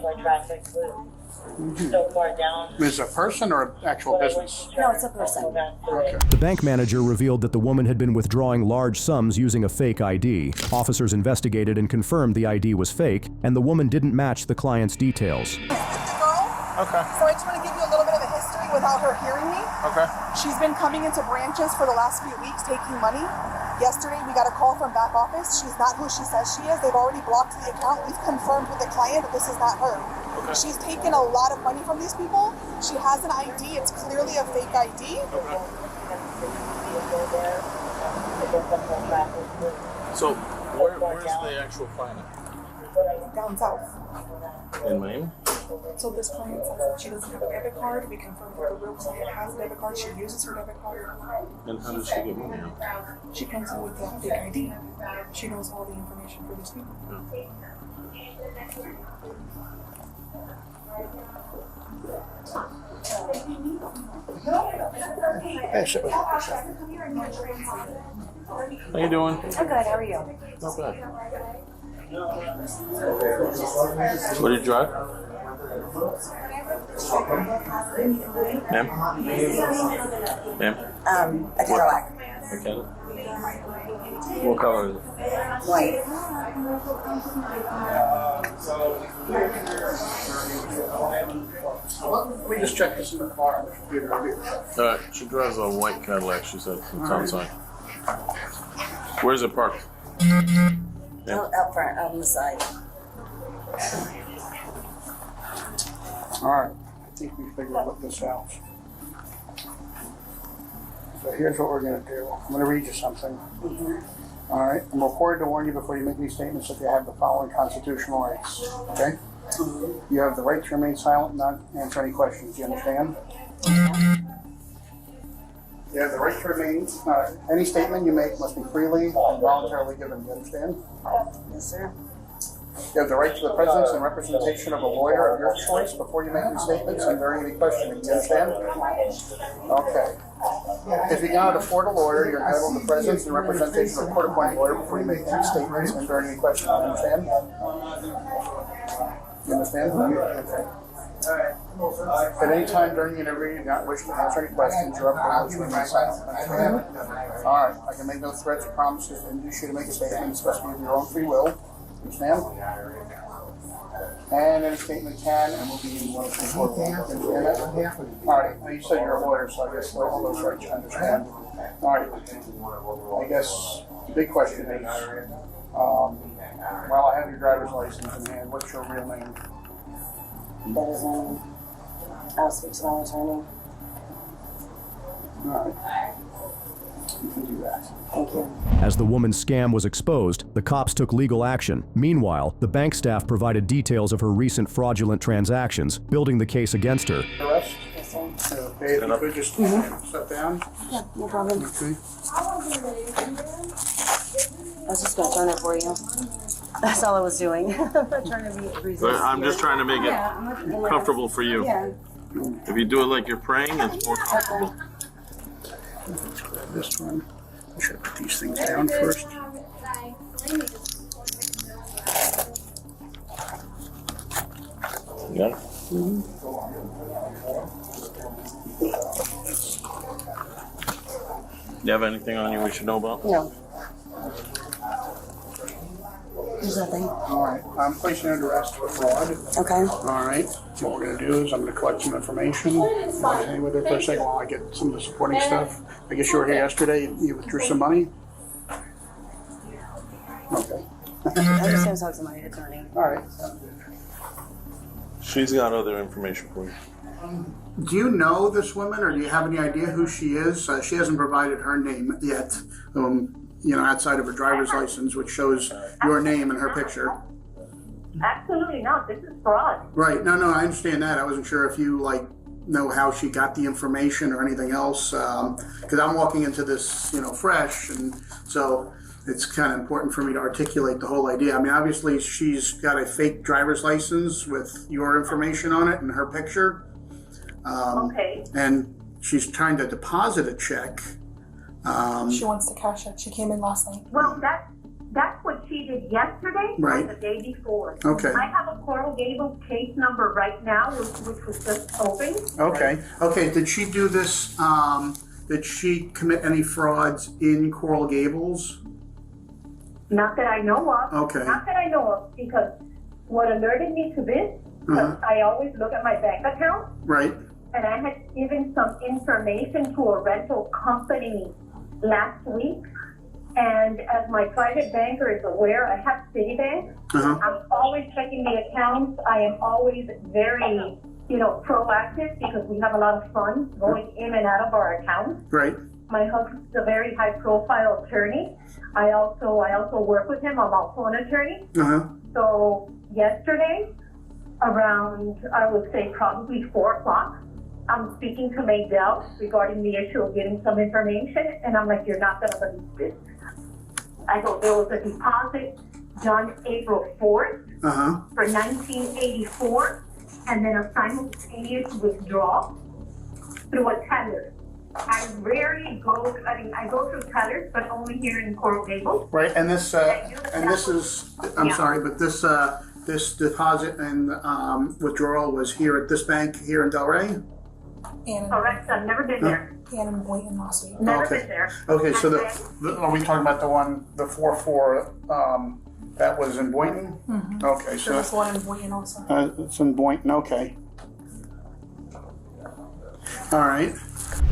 Is it a person or an actual business? No, it's a person. Okay. The bank manager revealed that the woman had been withdrawing large sums using a fake ID. Officers investigated and confirmed the ID was fake, and the woman didn't match the client's details. Okay. So I just want to give you a little bit of a history without her hearing me. Okay. She's been coming into branches for the last few weeks taking money. Yesterday we got a call from back office. She's not who she says she is. They've already blocked the account. We've confirmed with the client that this is not her. Okay. She's taken a lot of money from these people. She has an ID. It's clearly a fake ID. Okay. So where's the actual client? Down south. In Maine? So this client says that she doesn't have a debit card. We confirmed that the real client has a debit card. She uses her debit card. And how does she get money out? She comes in with the fake ID. She knows all the information for these people. Hey, sit with me. How you doing? I'm good. How are you? Not bad. What did you drive? Ma'am? Ma'am? A Cadillac. Okay. What color is it? White. Let me just check this in the car on the computer. She drives a white Cadillac, she said. It's outside. Where's it parked? Out front, out on the side. All right. I think we figured this out. So here's what we're going to do. I'm going to read you something. All right. I'm required to warn you before you make these statements that you have the following constitutional rights. Okay? You have the right to remain silent and not answer any questions. Do you understand? You have the right to remain. Any statement you make must be freely and voluntarily given. Do you understand? Yes, sir. You have the right to the presence and representation of a lawyer of your choice before you make any statements and during any questioning. Do you understand? Okay. If you cannot afford a lawyer, you're entitled to the presence and representation of a court-appointed lawyer before you make any statements and during any questioning. Do you understand? You understand? Okay. At any time during the interview, you do not wish to answer any questions, you're up to remain silent. Understand? All right. I can make no threats or promises to induce you to make a statement, especially of your own free will. Understand? And any statement can and will be in one of the court. Understand that? All right. Now you said you're a lawyer, so I guess all those rights you understand. All right. I guess the big question is, well, I have your driver's license in hand. What's your real name? That is I'll speak to my attorney. All right. You can do that. Thank you. As the woman's scam was exposed, the cops took legal action. Meanwhile, the bank staff provided details of her recent fraudulent transactions, building the case against her. Arrest? Yes, sir. Okay, if you could just step down. Yeah, no problem. Okay. I was just going to turn it for you. That's all I was doing. I'm not trying to be resistant. I'm just trying to make it comfortable for you. Yeah. If you do it like you're praying, it's more comfortable. Let's grab this one. I should put these things down first. Yeah. You have anything on you we should know about? No. There's nothing. All right, I'm placing you under arrest for fraud. Okay. All right, what we're gonna do is I'm gonna collect some information. Hang with it for a second while I get some of the supporting stuff. I guess you were here yesterday, you withdrew some money? Okay. I'm just gonna talk to my attorney. All right. She's got other information for you. Do you know this woman, or do you have any idea who she is? She hasn't provided her name yet, outside of her driver's license, which shows your name and her picture. Absolutely not. This is fraud. Right. No, I understand that. I wasn't sure if you, know how she got the information or anything else, because I'm walking into this, fresh, and so it's kind of important for me to articulate the whole idea. I mean, obviously, she's got a fake driver's license with your information on it and her picture. Okay. And she's trying to deposit a check. She wants to cash it. She came in last night. Well, that's what she did yesterday Right. or the day before. Okay. I have a Coral Gables case number right now, which was just opened. Okay. Okay. Did she do this? Did she commit any frauds in Coral Gables? Not that I know of. Okay. Not that I know of, because what alerted me to this, because I always look at my bank account, Right. and I had given some information to a rental company last week. And as my private banker is aware, I have Citibank. I'm always checking the accounts. I am always very, proactive, because we have a lot of funds going in and out of our accounts. Right. My husband's a very high-profile attorney. I also work with him. I'm also an attorney. So yesterday, around, I would say probably 4 o'clock, I'm speaking to Maydell regarding the issue of getting some information, and I'm like, you're not going to believe this. I go, there was a deposit done April 4th for $19.84, and then a simultaneous withdrawal through a teller. I rarely go, I go through tellers, but only here in Coral Gables. Right. And this is, I'm sorry, but this deposit and withdrawal was here at this bank here in Delray? Correct. I've never been there. And in Boynton last week. Never been there. Okay, so are we talking about the one, the 4-4, that was in Boynton? Okay, so There's one in Boynton also. it's in Boynton. Okay. All right.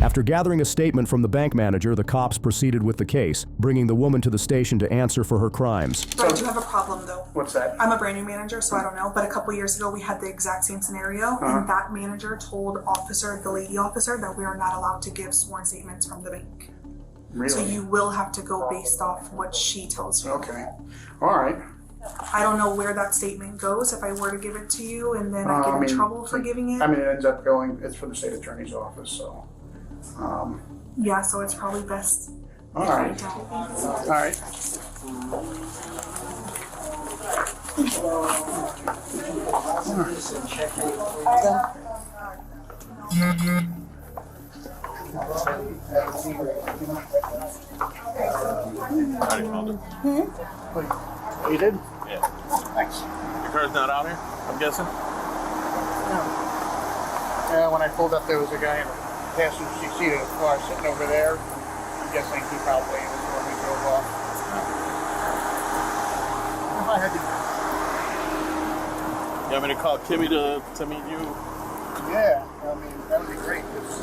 After gathering a statement from the bank manager, the cops proceeded with the case, bringing the woman to the station to answer for her crimes. But I do have a problem though. What's that? I'm a brand new manager, so I don't know. But a couple years ago, we had the exact same scenario, and that manager told the lady officer, that we are not allowed to give sworn statements from the bank. Really? So you will have to go based off what she tells you. Okay. All right. I don't know where that statement goes if I were to give it to you, and then I get in trouble for giving it. I mean, it ends up going, it's for the state attorney's office, so. Yeah, so it's probably best. All right. All right. Oh, you did? Yeah. Thanks. Your car's not out here, I'm guessing? No. Yeah, when I pulled up, there was a guy in the passenger seat of the car sitting over there. I'm guessing he probably was when we drove off. If I had to... You want me to call Kimmy to meet you? Yeah, I mean, that would be great. Just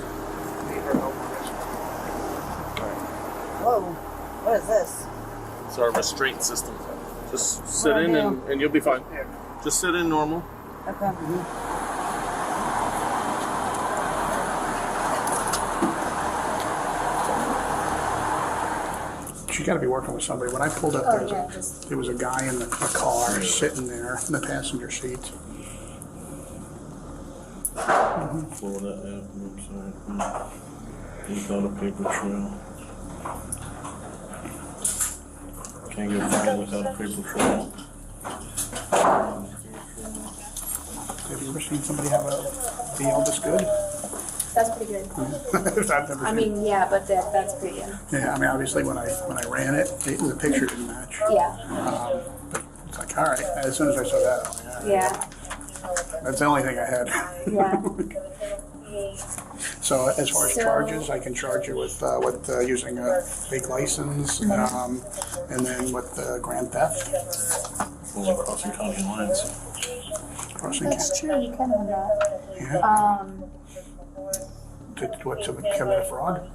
leave her over this. Whoa, what is this? It's our restraint system. Just sit in and you'll be fine. Just sit in normal. Okay. She got to be working with somebody. When I pulled up, there was a guy in the car sitting there in the passenger seat. Pull that app website. He's on a paper trail. Can't get by without a paper trail. Have you ever seen somebody have a deal this good? That's pretty good. I've never I seen mean, yeah, but that's pretty good. Yeah, I mean, obviously, when I ran it, the picture didn't match. Yeah. But it's like, all right. As soon as I saw that, I'm like, Yeah. That's the only thing I had. Yeah. So as far as charges, I can charge you with using a fake license, and then with grand theft. Well, crossing county lines. Crossing That's true, you can have that. Yeah. To commit a fraud?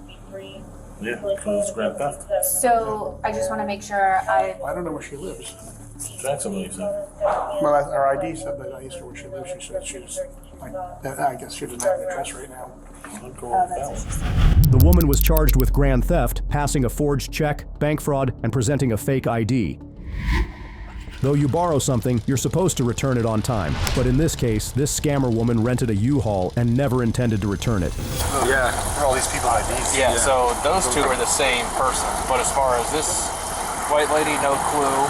Yeah, because it's grand theft. So I just want to make sure I don't know where she lives. Jacksonville, you said. Well, her ID said that I asked her where she lives. She said she was, like, I guess she doesn't have an address right now. The woman was charged with grand theft, passing a forged check, bank fraud, and presenting a fake ID. Though you borrow something, you're supposed to return it on time. But in this case, this scammer woman rented a U-Haul and never intended to return it. Yeah, all these people IDs. Yeah, so those two are the same person. But as far as this white lady, no clue.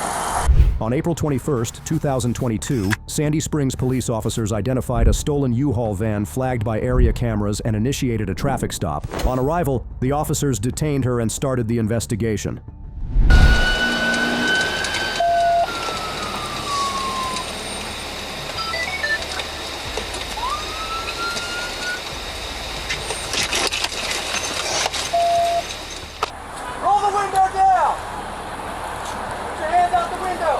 On April 21st, 2022, Sandy Springs police officers identified a stolen U-Haul van flagged by area cameras and initiated a traffic stop. On arrival, the officers detained her and started the investigation. Roll the window down! Put your hand out the window!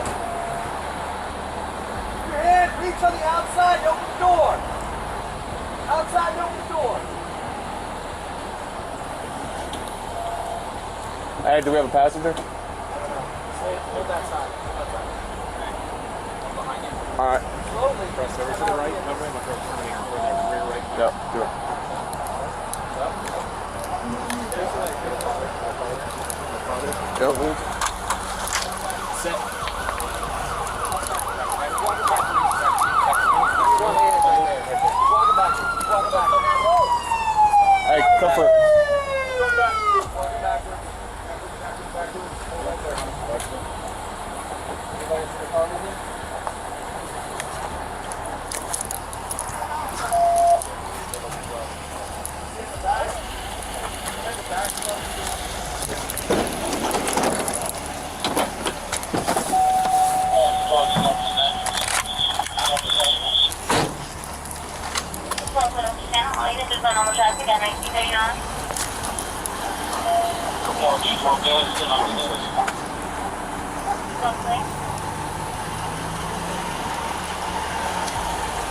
Put your hand, reach on the outside, open the door! Outside, open the door! Hey, do we have a passenger? Hold that side. Behind you. Alright. Slowly. Press over to the right. Covering my throat. Rear right. Yep, do it. Yep, move. Sit. Hey, come for it.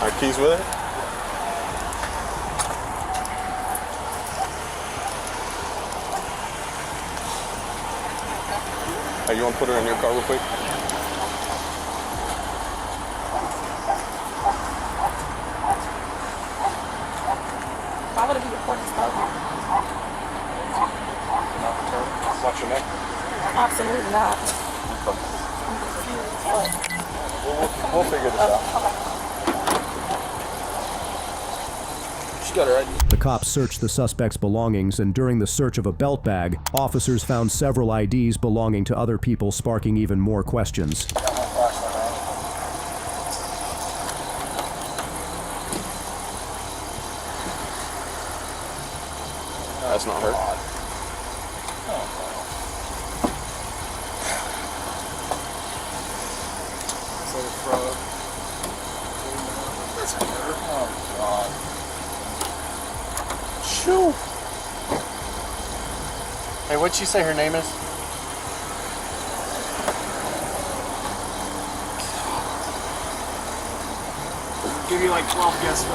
Our keys with it? Hey, you want to put her in your car real quick? Why would it be recording slow? Watch your neck. Absolutely not. We'll figure this out. She got her ID. The cops searched the suspect's belongings, and during the search of a belt bag, officers found several IDs belonging to other people, sparking even more questions. That's not her. Shoo! Hey, what'd she say her name is? We'll give you like 12 guesses.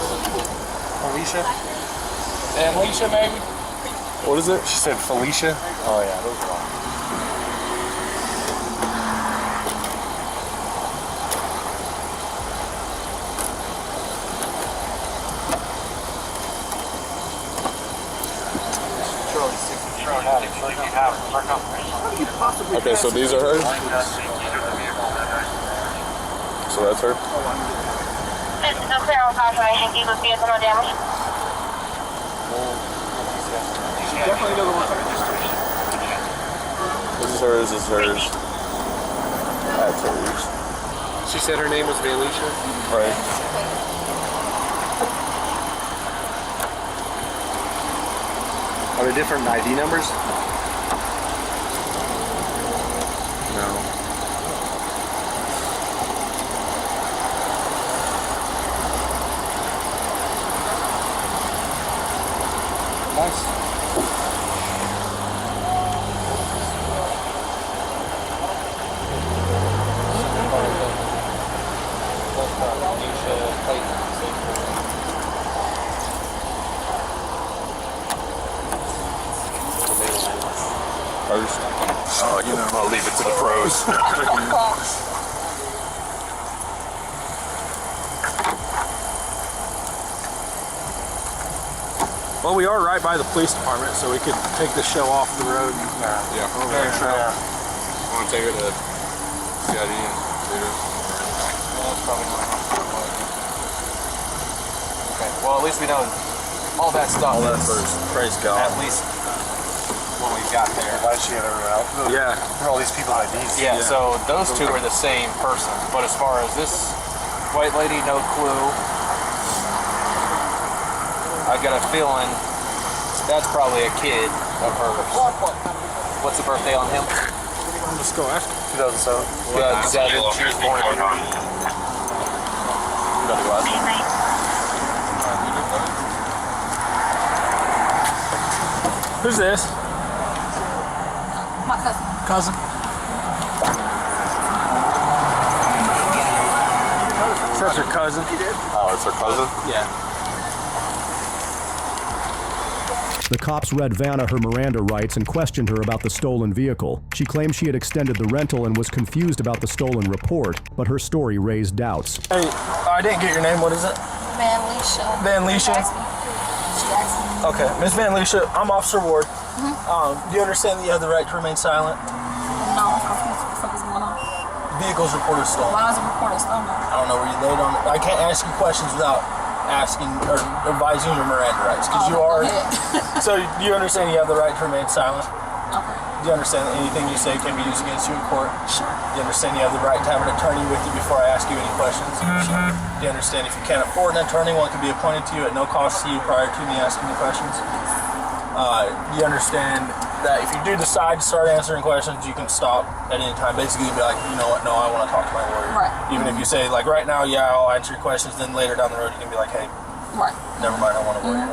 Alicia? Alicia, maybe? What is it? She said Felicia. Oh yeah, those are all. Okay, so these are hers? So that's her? Definitely another one. This is hers, this is hers. That's hers. She said her name was Alicia? Right. Are there different ID numbers? No. Nice. first. You know, I'll leave it to the pros. Well, we are right by the police department, so we could take the show off the road. Yeah. I want to take her to CID and later. That's probably my Okay. Well, at least we know all that stuff. all that first. Praise God. At least what we got there. Why is she in her out? Yeah. For all these people IDs. Yeah, so those two are the same person. But as far as this white lady, no clue. I got a feeling that's probably a kid of hers. What's the birthday on him? Let's go ask. 2007. 2007. She was born in. Who's this? My cousin. Cousin? So that's your cousin? Oh, it's her cousin? Yeah. The cops read Vanna her Miranda rights and questioned her about the stolen vehicle. She claimed she had extended the rental and was confused about the stolen report, but her story raised doubts. Hey, I didn't get your name. What is it? Van Leisha. Van Leisha? She asked me. Okay, Miss Van Leisha, I'm Officer Ward. Do you understand that you have the right to remain silent? No, what the fuck is going on? Vehicle's reported stolen. Why is it reported stolen? I don't know where you laid on it. I can't ask you questions without asking or advising your Miranda rights, because you are. So do you understand you have the right to remain silent? Okay. Do you understand that anything you say can be used against you in court? Sure. Do you understand you have the right to have an attorney with you before I ask you any questions? Sure. Do you understand if you can't afford an attorney, one can be appointed to you at no cost to you prior to me asking the questions? Do you understand that if you do decide to start answering questions, you can stop at any time? Basically, you'd be like, you know what, no, I want to talk to my lawyer. Right. Even if you say, like, right now, yeah, I'll answer your questions, then later down the road, you can be like, hey, right. Never mind, I want a lawyer.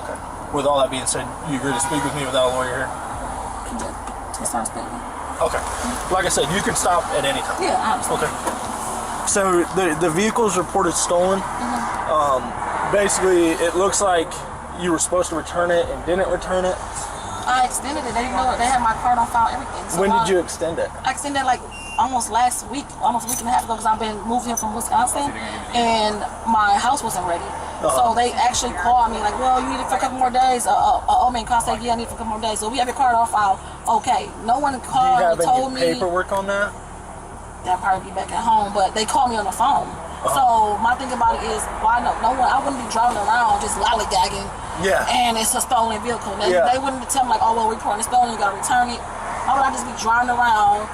Okay. With all that being said, you agree to speak with me without a lawyer here? Okay. Like I said, you can stop at any time. Yeah, I understand. Okay. So the vehicle's reported stolen. Basically, it looks like you were supposed to return it and didn't return it. I extended it. They didn't know it. They had my card on file, everything. So when did you extend it? I extended it like almost last week, almost a week and a half ago, because I've been moved here from Wisconsin, and my house wasn't ready. So they actually called me like, well, you need it for a couple more days. I said, yeah, I need it for a couple more days. So we have your card on file. Okay. No one called and told me. Do you have any paperwork on that? That'll probably be back at home, but they called me on the phone. So my thing about it is, why no one? I wouldn't be driving around just lollygagging. Yeah. And it's a stolen vehicle. They wouldn't tell me like, oh well, we're reporting it stolen, you gotta return it. Why would I just be driving around?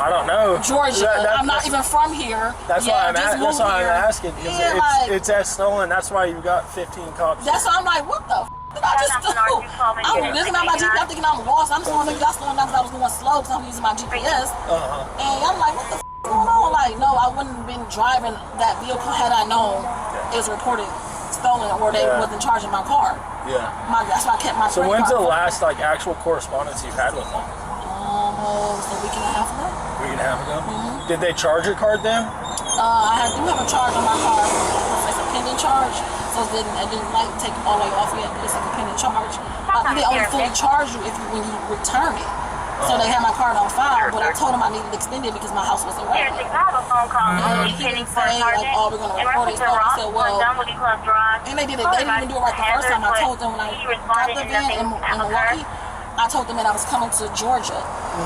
I don't know. Georgia. I'm not even from here. That's why I'm asking, because it's as stolen. That's why you got 15 cops. That's why I'm like, what the did I just do? I'm looking at my GPS, I'm thinking I'm lost. I'm just going to think that's slowing down because I was going slow because I'm using my GPS. And I'm like, what the going on? Like, no, I wouldn't have been driving that vehicle had I known it was reported stolen or they wasn't charging my car. Yeah. That's why I kept my So when's the last like actual correspondence you've had with them? Almost a week and a half ago. A week and a half ago? Did they charge your card then? I do have a charge on my car. It's a pending charge, so it didn't like take it all the way off yet, but it's like a pending charge. I think they only fully charge you when you return it. So they had my card on file, but I told them I needed it extended because my house wasn't ready. I have a phone call. He didn't say like, oh, we're gonna report it. So I said, well, and they did it. They didn't even do it right the first time. I told them when I got the van in Milwaukee, I told them that I was coming to Georgia.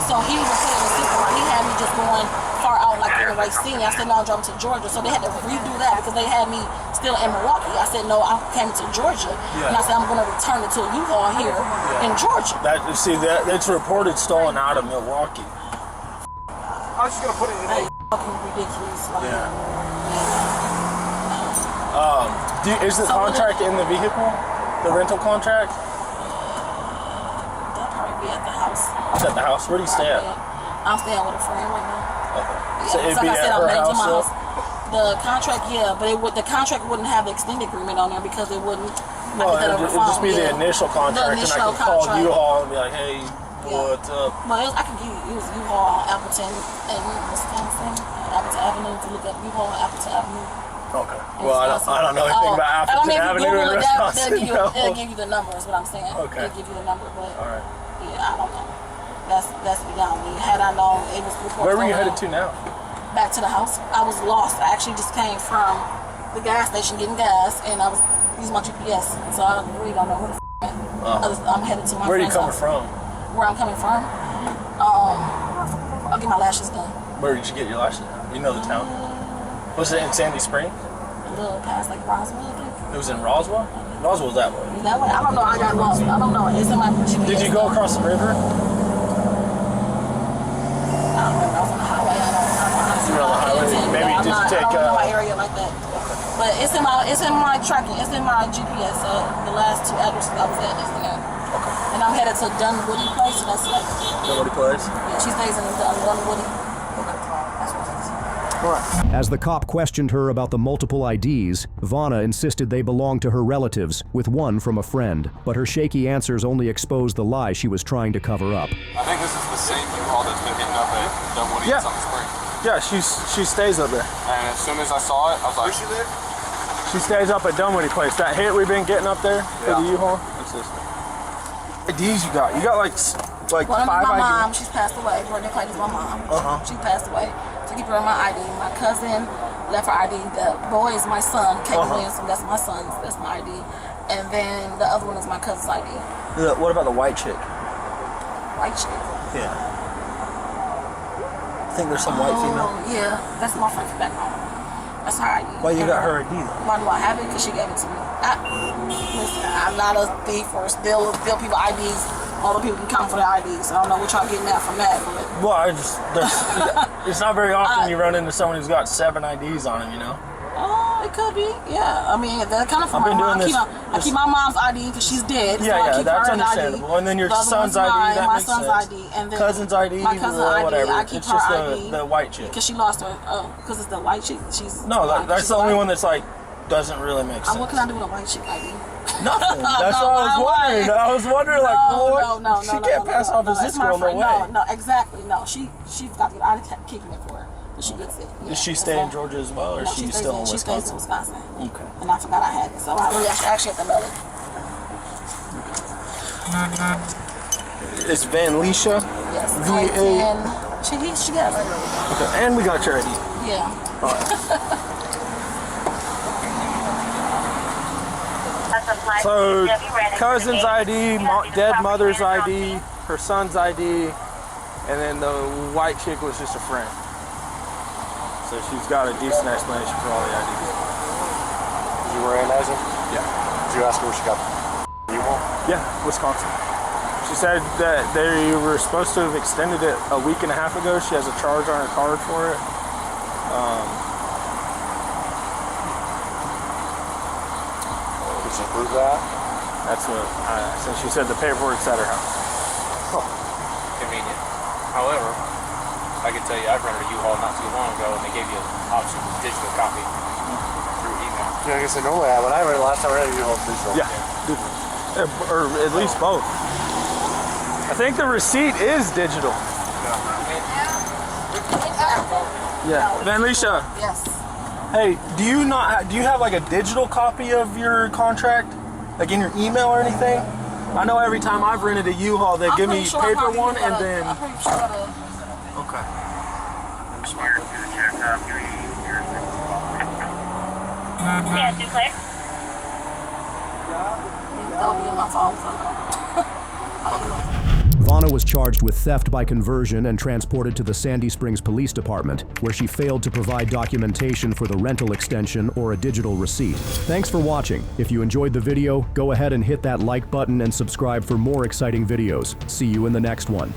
So he even put it in the system. Like, he had me just going far out, like in the Racine. I said, no, I'm driving to Georgia. So they had to redo that because they had me still in Milwaukee. I said, no, I came to Georgia. And I said, I'm going to return it to a U-Haul here in Georgia. That's reported stolen out of Milwaukee. I was just going to put it in there. Fucking ridiculous. Like, is the contract in the vehicle? The rental contract? At the house. It's at the house? Where do you stay at? I'm staying with a friend right now. Okay. Yeah, So it'd be like I said, at I'm her named to house? my house. The contract, but the contract wouldn't have the extended agreement on there because it wouldn't. Well, it'd just be the initial contract, and I can call U-Haul and be like, hey, what's up? But I can use U-Haul on Appleton and Wisconsin, Appleton Avenue, to look up U-Haul on Appleton Avenue. Okay. Well, I don't know anything about Appleton Avenue in Wisconsin. They'll give you the number, is what I'm saying. Okay. They'll give you the number, but All right. yeah, I don't know. That's beyond me. Had I known, it was before. Where were you headed to now? Back to the house. I was lost. I actually just came from the gas station getting gas, and I was using my GPS, so I really don't know where the I'm headed to my Where are you friend's coming house. from? Where I'm coming from? I'll get my lashes done. Where did you get your lashes? You know the town. Was it in Sandy Spring? A little past like Roswell, I think. It was in Roswell? Roswell's that way. That way? I don't know. I got lost. I don't know. It's in my GPS. Did you go across the river? I don't remember. I was on the highway. I don't know. You were on the highway? Maybe I did you take... I don't know my area like that. But it's in my tracking. It's in my GPS. The last 2 addresses I was at is in there. Okay. And I'm headed to Dunwoody Place. So that's like... Dunwoody Place? Yeah, she stays in Dunwoody. Okay. That's what it is. As the cop questioned her about the multiple IDs, Vanna insisted they belonged to her relatives, with one from a friend. But her shaky answers only exposed the lie she was trying to cover up. I think this is the same U-Haul that's been hitting up at Dunwoody and Summer Spring. Yeah, she stays up there. And as soon as I saw it, I was like... Where she live? She stays up at Dunwoody Place. That hit we've been getting up there for the U-Haul? What's this? IDs you got? You got like 5 One of my IDs? mom, she's passed away. Birthday party is my mom. She passed away. To keep her on my ID. My cousin left her ID. The boy is my son, Kate Williamson. That's my son's. That's my ID. And then the other one is my cousin's ID. What about the white chick? White chick. Yeah. I think there's some white female. Yeah, that's my friend from back home. That's her ID. Why you got her ID? Why do I have it? Because she gave it to me. Listen, I'm not a thief or steal people IDs. All the people can count for their IDs. I don't know what y'all getting at from that. But Well, it's not very often you run into someone who's got 7 IDs on him, you know? it could be. Yeah. I mean, they're kind of from I've been my mom. doing this- I keep my mom's ID because she's dead. So I Yeah, keep that's her understandable. ID. And then your The other son's one's ID, mine, that my makes son's sense. ID, and then Cousin's ID, my cousin's or ID. whatever. I keep It's her just ID the white chick. because she lost her. Because it's the white chick. She's No, that's she's the only white. one that's like doesn't really make sense. What can I do with a white chick ID? Nothing. That's what I was wondering. I was wondering, like, no, she can't pass off as this girl, no way. No, exactly. No, she's got to get out of kicking it for her. But she gets it. Yeah, Does she stay in Georgia as well, or is she still in Wisconsin? She stays in Wisconsin. Okay. And I forgot I had it, so I really actually have to mail it. It's Van Leisha. Yes. VA. She got it. Okay, and we got your ID. Yeah. All right. So, cousin's ID, dead mother's ID, her son's ID, and then the white chick was just a friend. So she's got a decent explanation for all the IDs. You were analyzing? Yeah. Did you ask her where she got the U-Haul? Yeah, Wisconsin. She said that they were supposed to have extended it a week and a half ago. She has a charge on her card for it. Did she prove that? That's what so she said the paperwork's at her house. Convenient. However, I can tell you I've rented a U-Haul not too long ago and they gave you an option for digital copy through email. Yeah, I guess I normally when I read it last time I read a U-Haul digital. Yeah, or at least both. I think the receipt is digital. Yeah. Van Leisha. Yes. Hey, do you have like a digital copy of your contract, like in your email or anything? I know every time I've rented a U-Haul, they give me paper one and then. I'm pretty sure Okay. Yeah, duplex. That'll be in my phone. Vanna was charged with theft by conversion and transported to the Sandy Springs Police Department, where she failed to provide documentation for the rental extension or a digital receipt. Thanks for watching. If you enjoyed the video, go ahead and hit that like button and subscribe for more exciting videos. See you in the next one.